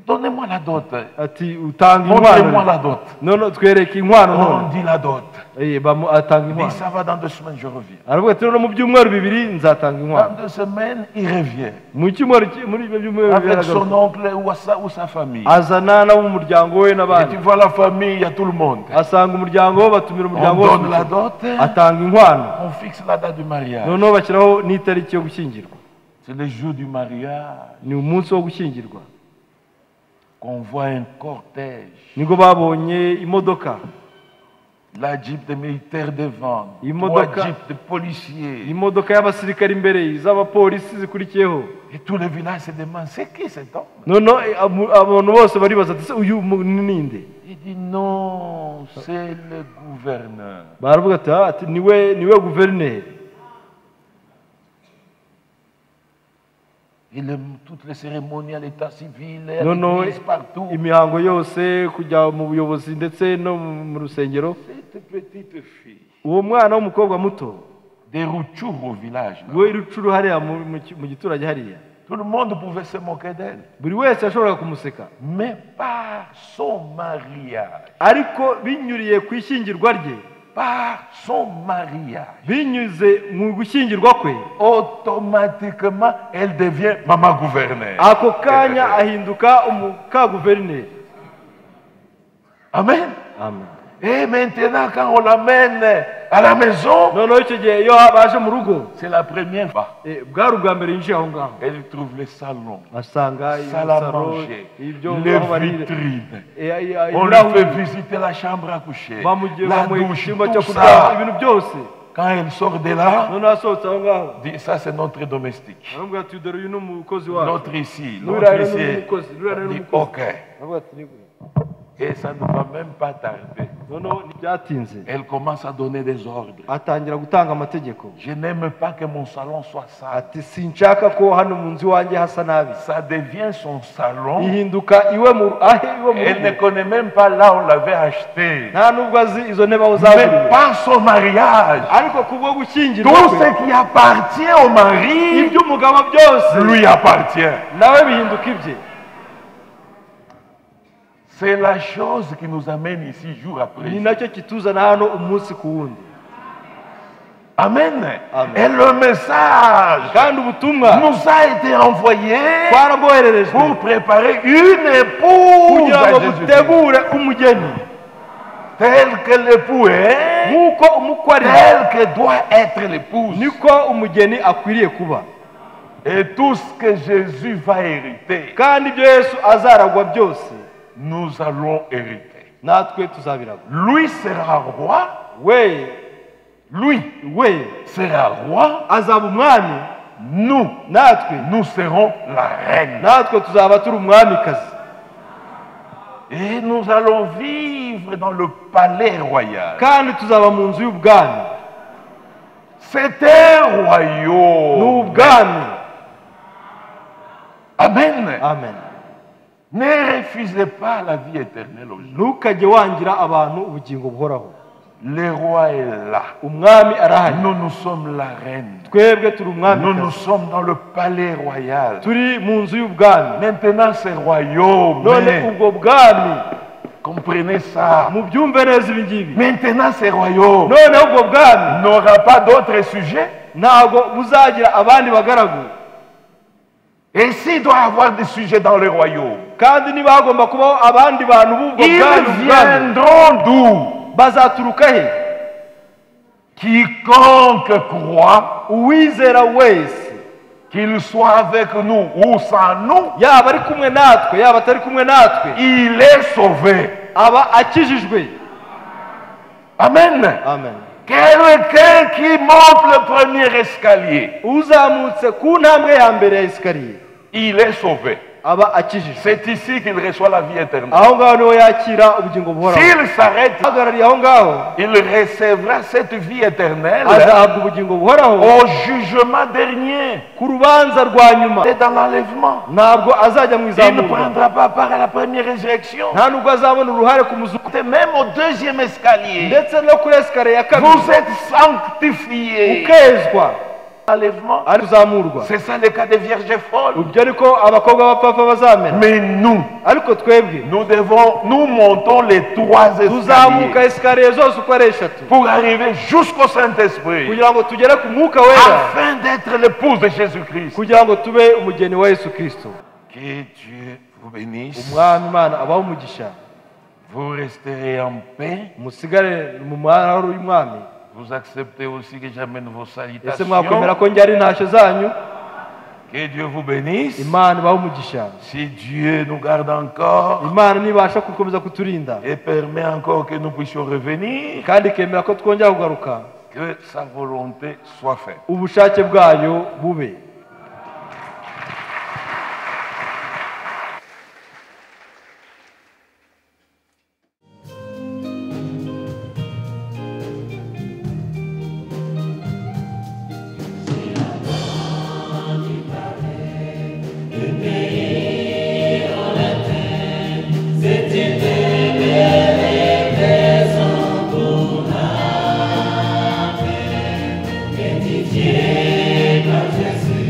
Donnez-moi la dot. ati utanga Montrez-moi la inkwano. dot. none twereke inkwano On none. dit la dot. atanga Il dit inkwano. ça va dans 2 semaines, je reviens. aravuga ati none mu byumweru bibiri nzatanga inkwano. Dans 2 semaines, il revient. mu cyumweru muri ibyo byumweru bibiri Avec son aragaruka. oncle ou sa famille. azana n'abo mu muryango we Et n'abandi. tu vois la famille, il y a tout le monde. asanga umuryango we batumira On umuryango wose. donne la dot. atanga inkwano. On fixe la date du mariage. noneho bashyiraho n'itariki yo gushyingirwa. C'est le jour du mariage ni umunsi wo gushyingirwa. qu'on voit un cortège. nibwo babonye imodoka. La jeep de militaires devant. Imodoka. 3 jeeps de policiers. imodoka y'abasirikare imbere iz'abapolisi zikurikiyeho. Et tout le village se demande c'est qui cet homme? noneho abantu bose baribaza ati uyu ni ninde? Il dit non, c'est le gouverneur. baravuga ati niwe guverineri. Toutes les cérémonies à l'état civil, noneho partout. imihango yose kujya mu buyobozi ndetse no mu rusengero. Cette petite fille. uwo mwana w'umukobwa muto Des Rutshuru au village. là. we rucuru hariya mu giturage hariya. Tout le monde pouvait se moquer d'elle. buri wese yashoboraga kumuseka. Mais par son mariage, ariko binyuriye ku ishyingirwa rye, par son mariage, binyuze mu gushyingirwa kwe, automatiquement, elle devient maman gouverneur. ako kanya ahinduka umukaguverineri. Amen. amen. Et maintenant, quand on l'amène à la maison, noneho icyo gihe iyo baje mu rugo, c'est la première fois. bwari ubwa mbere yinjiye aho ngaho, Elle trouve le salon, asanga salle à salo, manger, ibyo les aho barira. vitrines. On lui fait visiter la chambre à coucher, la bamuha douche, icyumba cyo tout kurya, ça. ibintu byose. Quand elle sort de là, noneho asohotse aho ngaho, dit ça c'est notre domestique. aramubwira ati dore uyu ni umukozi wacu. L'autre ici, Lui, l'autre là, ici. il est umukozi, lui, là, il est Dit umukozi. ok. Aravuga ati, "Ni- Et ça ne va même pas tarder. noneho ntibyatinze Elle commence à donner des ordres. atangira gutanga amategeko. Je n'aime pas que mon salon soit sale. ati sinshaka ko hano mu nzu iwanjye hasa nabi. Ça devient son salon. ihinduka iwe mu Elle ne rugo. connaît même pas là où on l'avait acheté. nta nubwo azi izo ntebe aho Mais zaguriwe. par son mariage, ariko kubwo gushyingirwa tout kwe, ce qui appartient au mari iby'umugabo byose lui appartient. nawe bihinduka ibye. C'est la chose qui nous amène ici jour après ni jour. nacyo kituzana hano umunsi ku wundi. Amen. Amen. Et le message kandi ubutumwa nous a été envoyé twarabwohererejwe pour préparer une épouse kugira à ngo Jésus-Christ. butegure umugeni Tel que l'époux est, nk'uko umukwe ari, tel que doit être l'épouse. niko umugeni akwiriye kuba. Et tout ce que Jésus va hériter, kandi ibyo Yesu azaragwa byose nous allons hériter. natwe tuzabiragwa. Lui sera roi, we sera roi, azaba umwami, natwe nous serons la reine. natwe tuzaba turi umwamikazi. Et nous allons vivre dans le palais royal. kandi tuzaba mu nzu y'ubwami. C'est un ni royaume. ubwami. Amen. amen. Ne refusez pas la vie éternelle aujourd'hui. ntukajye wangira abantu ubugingo buhoraho. Le roi est là. umwami arahari. Nous sommes la reine. twebwe turi Nous umwamikazi. sommes dans le palais royal. turi mu nzu y'ubwami. Maintenant, ce royaume, none ubwo bwami comprenez ça. mubyumve neza ibi ngibi. Maintenant, ce royaume noneho ubwo bwami n'aura pas d'autres sujets. ntabwo buzagira abandi bagaragu. Et s'il doit y avoir des sujets dans le royaume, kandi niba hagomba kubaho abandi bantu b'ubwo ils bwami, viendront d'où? bazaturuka he? Quiconque croit uwizera wese qu'il soit avec nous ou sans nous, yaba ari kumwe natwe yaba atari kumwe natwe il est sauvé. aba akijijwe. Amen. Amen. Quelqu'un qui monte le premier escalier, uzamutse ku ntambwe ya mbere ya esikariye il est sauvé. aba akijijwe. C'est ici qu'il reçoit la vie éternelle. aho ngaho niho yakira ubugingo buhoraho. S'il s'arrête, ahagarariye aho ngaho il recevra cette vie éternelle azahabwa ubugingo buhoraho au jugement dernier. ku rubanza rwa nyuma. C'est dans l'enlèvement. ntabwo azajya mu Il ne izamurwa, prendra pas part à la première résurrection. nta nubwo azabona uruhare ku muzuko, Même au deuxième escalier, ndetse no kuri esikariye ya kabiri vous êtes sanctifiés. ukezwa Enlèvement. ari kuzamurwa. C'est ça le cas des vierges folles. ibyo ariko abakobwa b'abapfapfa bazamera. Mais nous, ariko twebwe nous montons les trois tuzamuka escaliers esikariye zose uko ari eshatu pour arriver jusqu'au Saint-Esprit, kugira ngo tugere ku mwuka wera, afin d'être l'épouse de Jésus-Christ. kugira ngo tube umugeni wa Yesu Kristo. Que Dieu vous bénisse. umwami Imana abaho umugisha, Vous resterez en paix. musigare mu mahoro y'umwami. Vous acceptez aussi que j'amène vos ese mwakwemera salutations. ko njye ari intashyo zanyu? Que Dieu vous bénisse. Imana ibaho umugisha. Si Dieu nous garde encore Imana nibasha gukomeza kuturinda et permet encore que nous puissions revenir, kandi ikemera ko twongera kugaruka, que sa volonté soit faite. ubushake bwayo bube. Édifié par Jésus.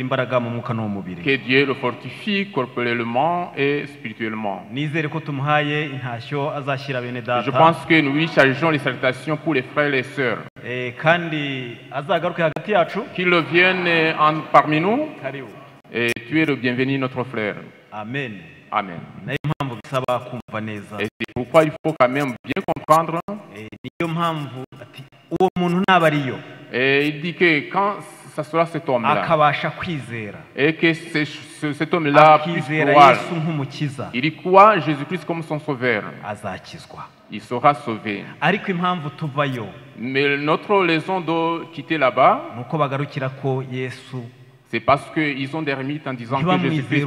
imbaraga mu mwuka no mu mubiri. Que Dieu le fortifie corporellement et spirituellement. Nizere ko tumuhaye intashyo azashyira bene data. Je pense que nous lui chargeons les salutations pour les frères et les sœurs. Kandi azagaruke hagati yacu. Qu'il vienne parmi nous. Karibu. Et tu es le bienvenu, notre frère. Amen. Amen. Nayo mpamvu bisaba kumva neza. Et c'est pourquoi il faut quand même bien comprendre. Niyo mpamvu ati uwo muntu nabariyo. Et il dit que quand ça sera cet homme-là, akabasha kwizera, et que cet homme-là puisse croire, il y croit Jésus-Christ comme son sauveur, azakizwa, il sera sauvé. Ariko impamvu tuvayo, mais notre raison de quitter là-bas, nuko bagarukira ko Yesu, c'est parce qu'ils ont des ermites en disant que Jésus-Christ,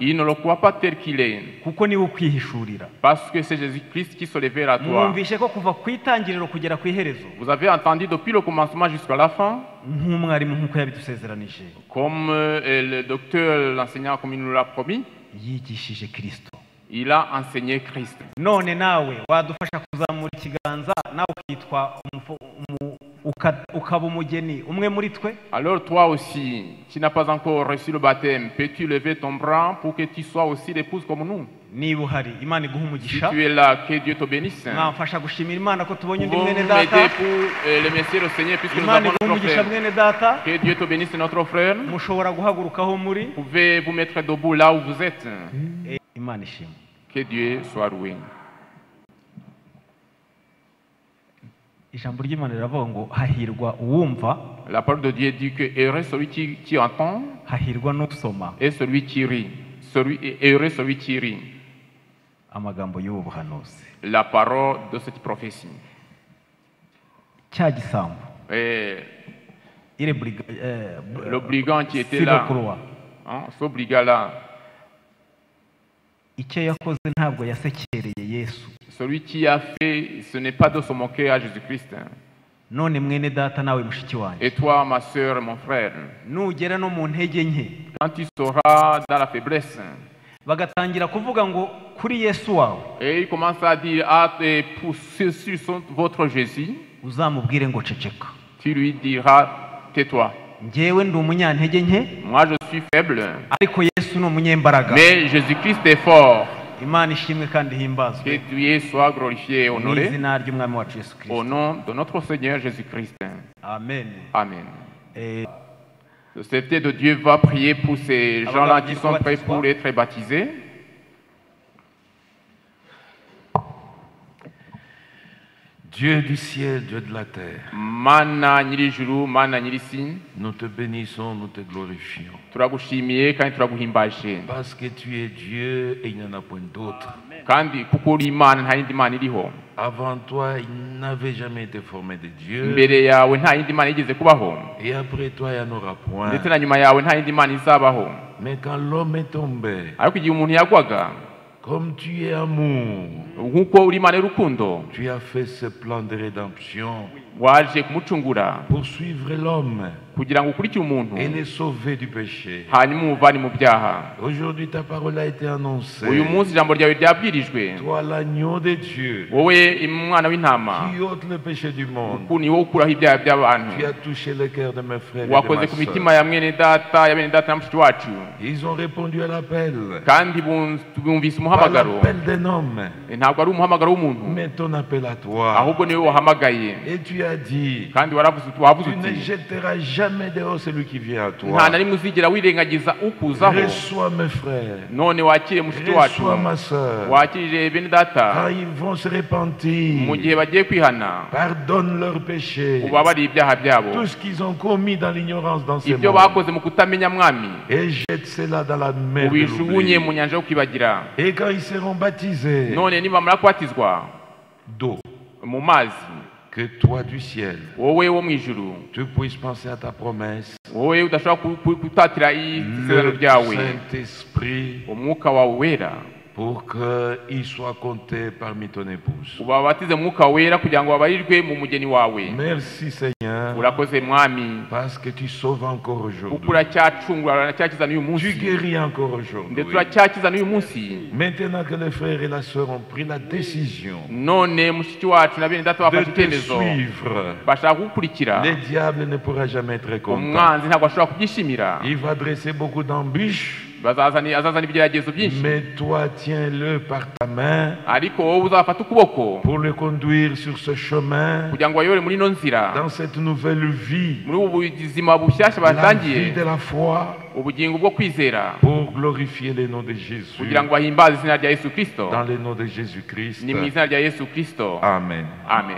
ils ne le croient pas tel qu'il est. Kuko niwe kwihishurira. Parce que c'est Jésus-Christ qui se révèle à toi. Mwumvishe ko kuva kwitangiriro kugera kwiherezo. Vous avez entendu depuis le commencement jusqu'à la fin. Nk'umwarimu nkuko yabidusezeranije. Comme le docteur, l'enseignant, comme il nous l'a promis. Yigishije Kristo. Il a enseigné Christ. None nawe wadufasha kuzamura ikiganza nawe ukitwa ukaba umugeni umwe muri twe. Alors toi aussi, tu n'as pas encore reçu le baptême, peux-tu lever ton bras pour que tu sois aussi l'épouse comme nous? Niba uhari Imana iguha umugisha. Si tu es là, que Dieu te bénisse. Mwamfasha gushimira Imana ko tubonye undi Vous mwene data. m'aidez pour le Messie le Seigneur puisque nous avons notre frère. Que Dieu te bénisse notre frère. Mushobora guhagurukaho muri. Vous pouvez vous mettre debout là où vous êtes. Imana ishimwe. Que Dieu soit loué. Ijambo ry'Imana riravuga ngo hahirwa uwumva. La parole de Dieu dit que heureux celui qui entend. Hahirwa n'usoma. Et celui qui rit. Heureux celui qui rit. Amagambo y'ubu buhanuzi. La parole de cette prophétie. Cya gisambo. Le brigand qui était là. Hein, ce brigand-là. Icyo yakoze ntabwo yasekereye Yesu. Celui qui a fait, ce n'est pas de se moquer à Jésus-Christ. None mwene data nawe mushiki wanjye. Et toi, ma sœur, mon frère. Nugera no mu ntege nke. Quand tu seras dans la faiblesse. Bagatangira kuvuga ngo kuri Yesu wawe. Et il commence à dire pour sur votre Jésus. Uzamubwire ngo ceceka. Tu lui diras tais-toi. Njyewe ndi umunyantege nke. Moi je suis faible. Ariko Yesu ni umunyembaraga. Mais Jésus-Christ est fort. Imana ishimwe kandi himbazwe. Que Dieu soit glorifié et honoré. N'izina ry'umwami wacu Yesu Kristo. Au nom de notre Seigneur Jésus-Christ. Amen. Amen. Le serviteur de Dieu va prier pour ces gens-là qui sont prêts pour être baptisés. Dieu du ciel, Dieu de la terre, nous te bénissons, nous te glorifions. Parce que tu es Dieu et il n'y en a point d'autre. Avant toi, il n'avait jamais été formé de Dieu. Et après toi, il n'y en aura point. Mais quand l'homme est tombé, comme tu es amour, tu as fait ce plan de rédemption pour suivre l'homme et les sauver du péché. Aujourd'hui, ta parole a été annoncée. Toi, l'agneau de Dieu, qui ôte le péché du monde. Tu as touché le cœur de mes frères et de ma sœur. Ils ont répondu à l'appel. Pas l'appel d'un homme, mais ton appel à toi. Et tu as dit, tu ne jetteras jamais dehors celui qui vient à toi. Reçois mes frères, reçois ma soeur. Quand ils vont se repentir, pardonne leurs péchés, tout ce qu'ils ont commis dans l'ignorance dans ce monde, et jette cela dans la mer de l'oubli. Et quand ils seront baptisés d'eau, que toi du ciel, tu puisses penser à ta promesse, le Saint-Esprit pour qu'il soit compté parmi ton épouse. ubabatize mwuka wera kugira ngo babarirwe mu mugeni wawe. Merci Seigneur, urakoze mwami parce que tu sauves encore aujourd'hui. ukura cyacungura cyakiza n'uyu munsi. Tu guéris encore aujourd'hui. ndetse uracyakiza n'uyu munsi. Maintenant que les frères et les sœurs ont pris la décision none mushiki wacu na bene data bafashe de te icyemezo suivre, bashaka gukurikira, le diable ne pourra jamais être content. umwanzi ntabwo ashobora kubyishimira. Il va dresser beaucoup d'embûches, azazana ibigeragezo byinshi, mais toi tiens-le par ta main ariko wowe uzafata ukuboko pour le conduire sur ce chemin, kugira ngo ayobore muri ino nzira, dans cette nouvelle vie, muri ubu buzima bushyashya la vie batangiye, de la foi, ubugingo bwo kwizera, pour glorifier le nom de Jésus. kugira ngo bahimbaze izina rya Yesu Kristo. Dans le nom de Jésus-Christ. Ni mu izina rya Yesu Kristo. Amen. Amen.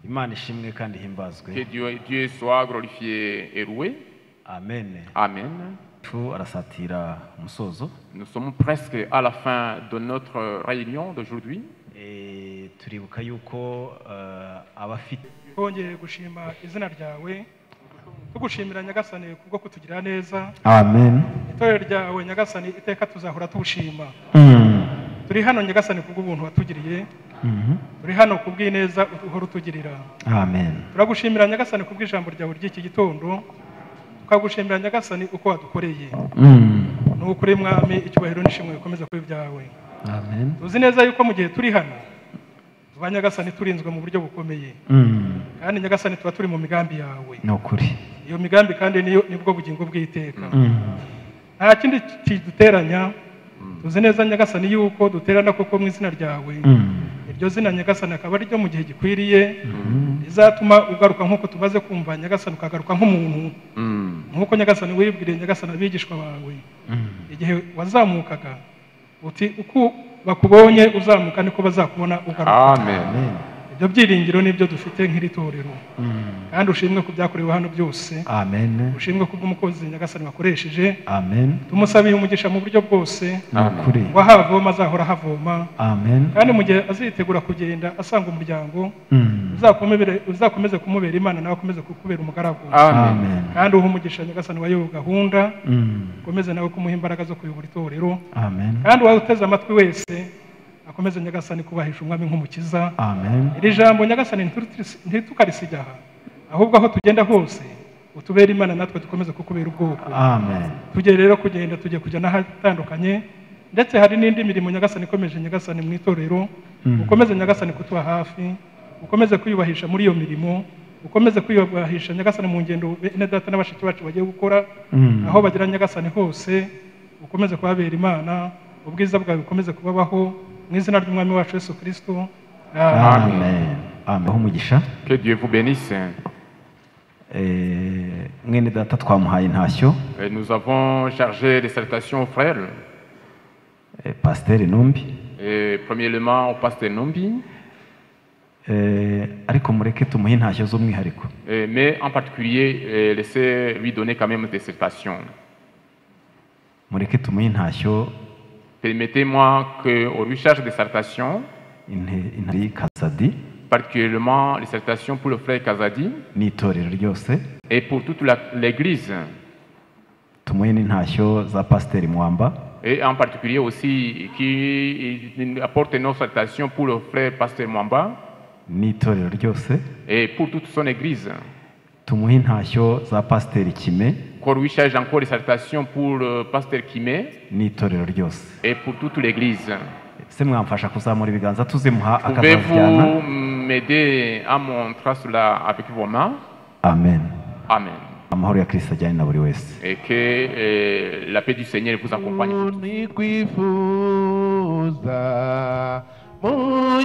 Imana ishimwe kandi himbazwe. Que Dieu soit glorifié et loué. Amen. Amen. Tu arasatira umusozo. Nous sommes presque à la fin de notre réunion d'aujourd'hui. Turibuka yuko abafite twongeye gushima izina ryawe, tugushimira Nyagasani kubwo kutugirira neza. Amen. Itorero ryawe Nyagasani iteka tuzahora tugushima. Turi hano Nyagasani kubw'ubuntu watugiriye. Turi hano kubw'ineza uhora utugirira. Amen. Turagushimira Nyagasani kubw'ijambo ryawe ry'iki gitondo. Tukagushimira Nyagasani uko wadukoreye. N'ukuri mwami icyubahiro n'ishimwe bikomeza kuri byawe. Amen. Tuzi neza yuko mu gihe turi hano tuba Nyagasani turinzwe mu buryo bukomeye. Kandi Nyagasani tuba turi mu migambi yawe. N'ukuri. Iyo migambi kandi nibwo bugingo bw'iteka. Nta kindi kiduteranya. Tuzi neza Nyagasani yuko duterana koko mu izina ryawe. Iryo zina Nyagasani akaba ari ryo mu gihe gikwiriye rizatuma ugaruka nk'uko tumaze kumva Nyagasani ukagaruka nk'umuntu. Nk'uko Nyagasani wibwiriye Nyagasani abigishwa bawe. Igihe wazamukaga uti uko bakubonye uzamuka niko bazakubona ugaruka. Amen. Ibyo byiringiro nibyo dufite nk'iri torero. Kandi ushimwe ku byakorewe hano byose. Amen. Ushimwe ku bw'umukozi Nyagasani wakoresheje. Amen. Tumusabiye umugisha mu buryo bwose. N'ukuri. Wahavoma azahora havoma. Amen. Kandi mu gihe azitegura kugenda asanga umuryango uzakomeze kumubera Imana nawe akomeze kukubera umugaragu. Amen. Kandi uha umugisha Nyagasani wayoboye gahunda. Ukomeze nawe kumuha imbaraga zo kuyobora itorero. Amen. Kandi wawuteze amatwi wese akomeze Nyagasani kubahisha umwami nk'umukiza. Amen. Iri jambo Nyagasani ntitukarisiga aha, ahubwo aho tugenda hose utubera Imana natwe dukomeze kukubera ubwoko. Amen. Tujye rero kugenda tujye kujya n'ahatandukanye, ndetse hari n'indi mirimo Nyagasani ikomeje Nyagasani mu itorero. Ukomeze Nyagasani kutuba hafi, ukomeze kwiyubahisha muri iyo mirimo, ukomeze kwiyubahisha Nyagasani mu ngendo bene data n'abashiki bacu bagiye gukora, aho bagira Nyagasani hose ukomeze kubabera Imana, ubwiza bwawe bukomeze kubabaho mu izina ry'umwami wacu Yesu Kristo. Amen. Amen. Umugisha. Que Dieu vous bénisse. Mwene data twamuhaye intashyo. Nous avons chargé les salutations aux frères. Pasteur Numbi. Premièrement au pasteur Numbi. Ariko mureke tumuhe intashyo z'umwihariko. Mais en particulier laissez lui donner quand même des salutations. Mureke tumuhe intashyo. Permettez-moi qu'on lui charge des salutations, particulièrement les salutations pour le frère Kazadi et pour toute l'église. Et en particulier aussi qui apporte nos salutations pour le frère pasteur Mwamba et pour toute son église. Qu'on lui charge encore les salutations pour le pasteur Kimé et pour toute l'église. Pouvez-vous m'aider à montrer cela avec vos mains? Amen. Amen. Et que la paix du Seigneur vous accompagne. Oh,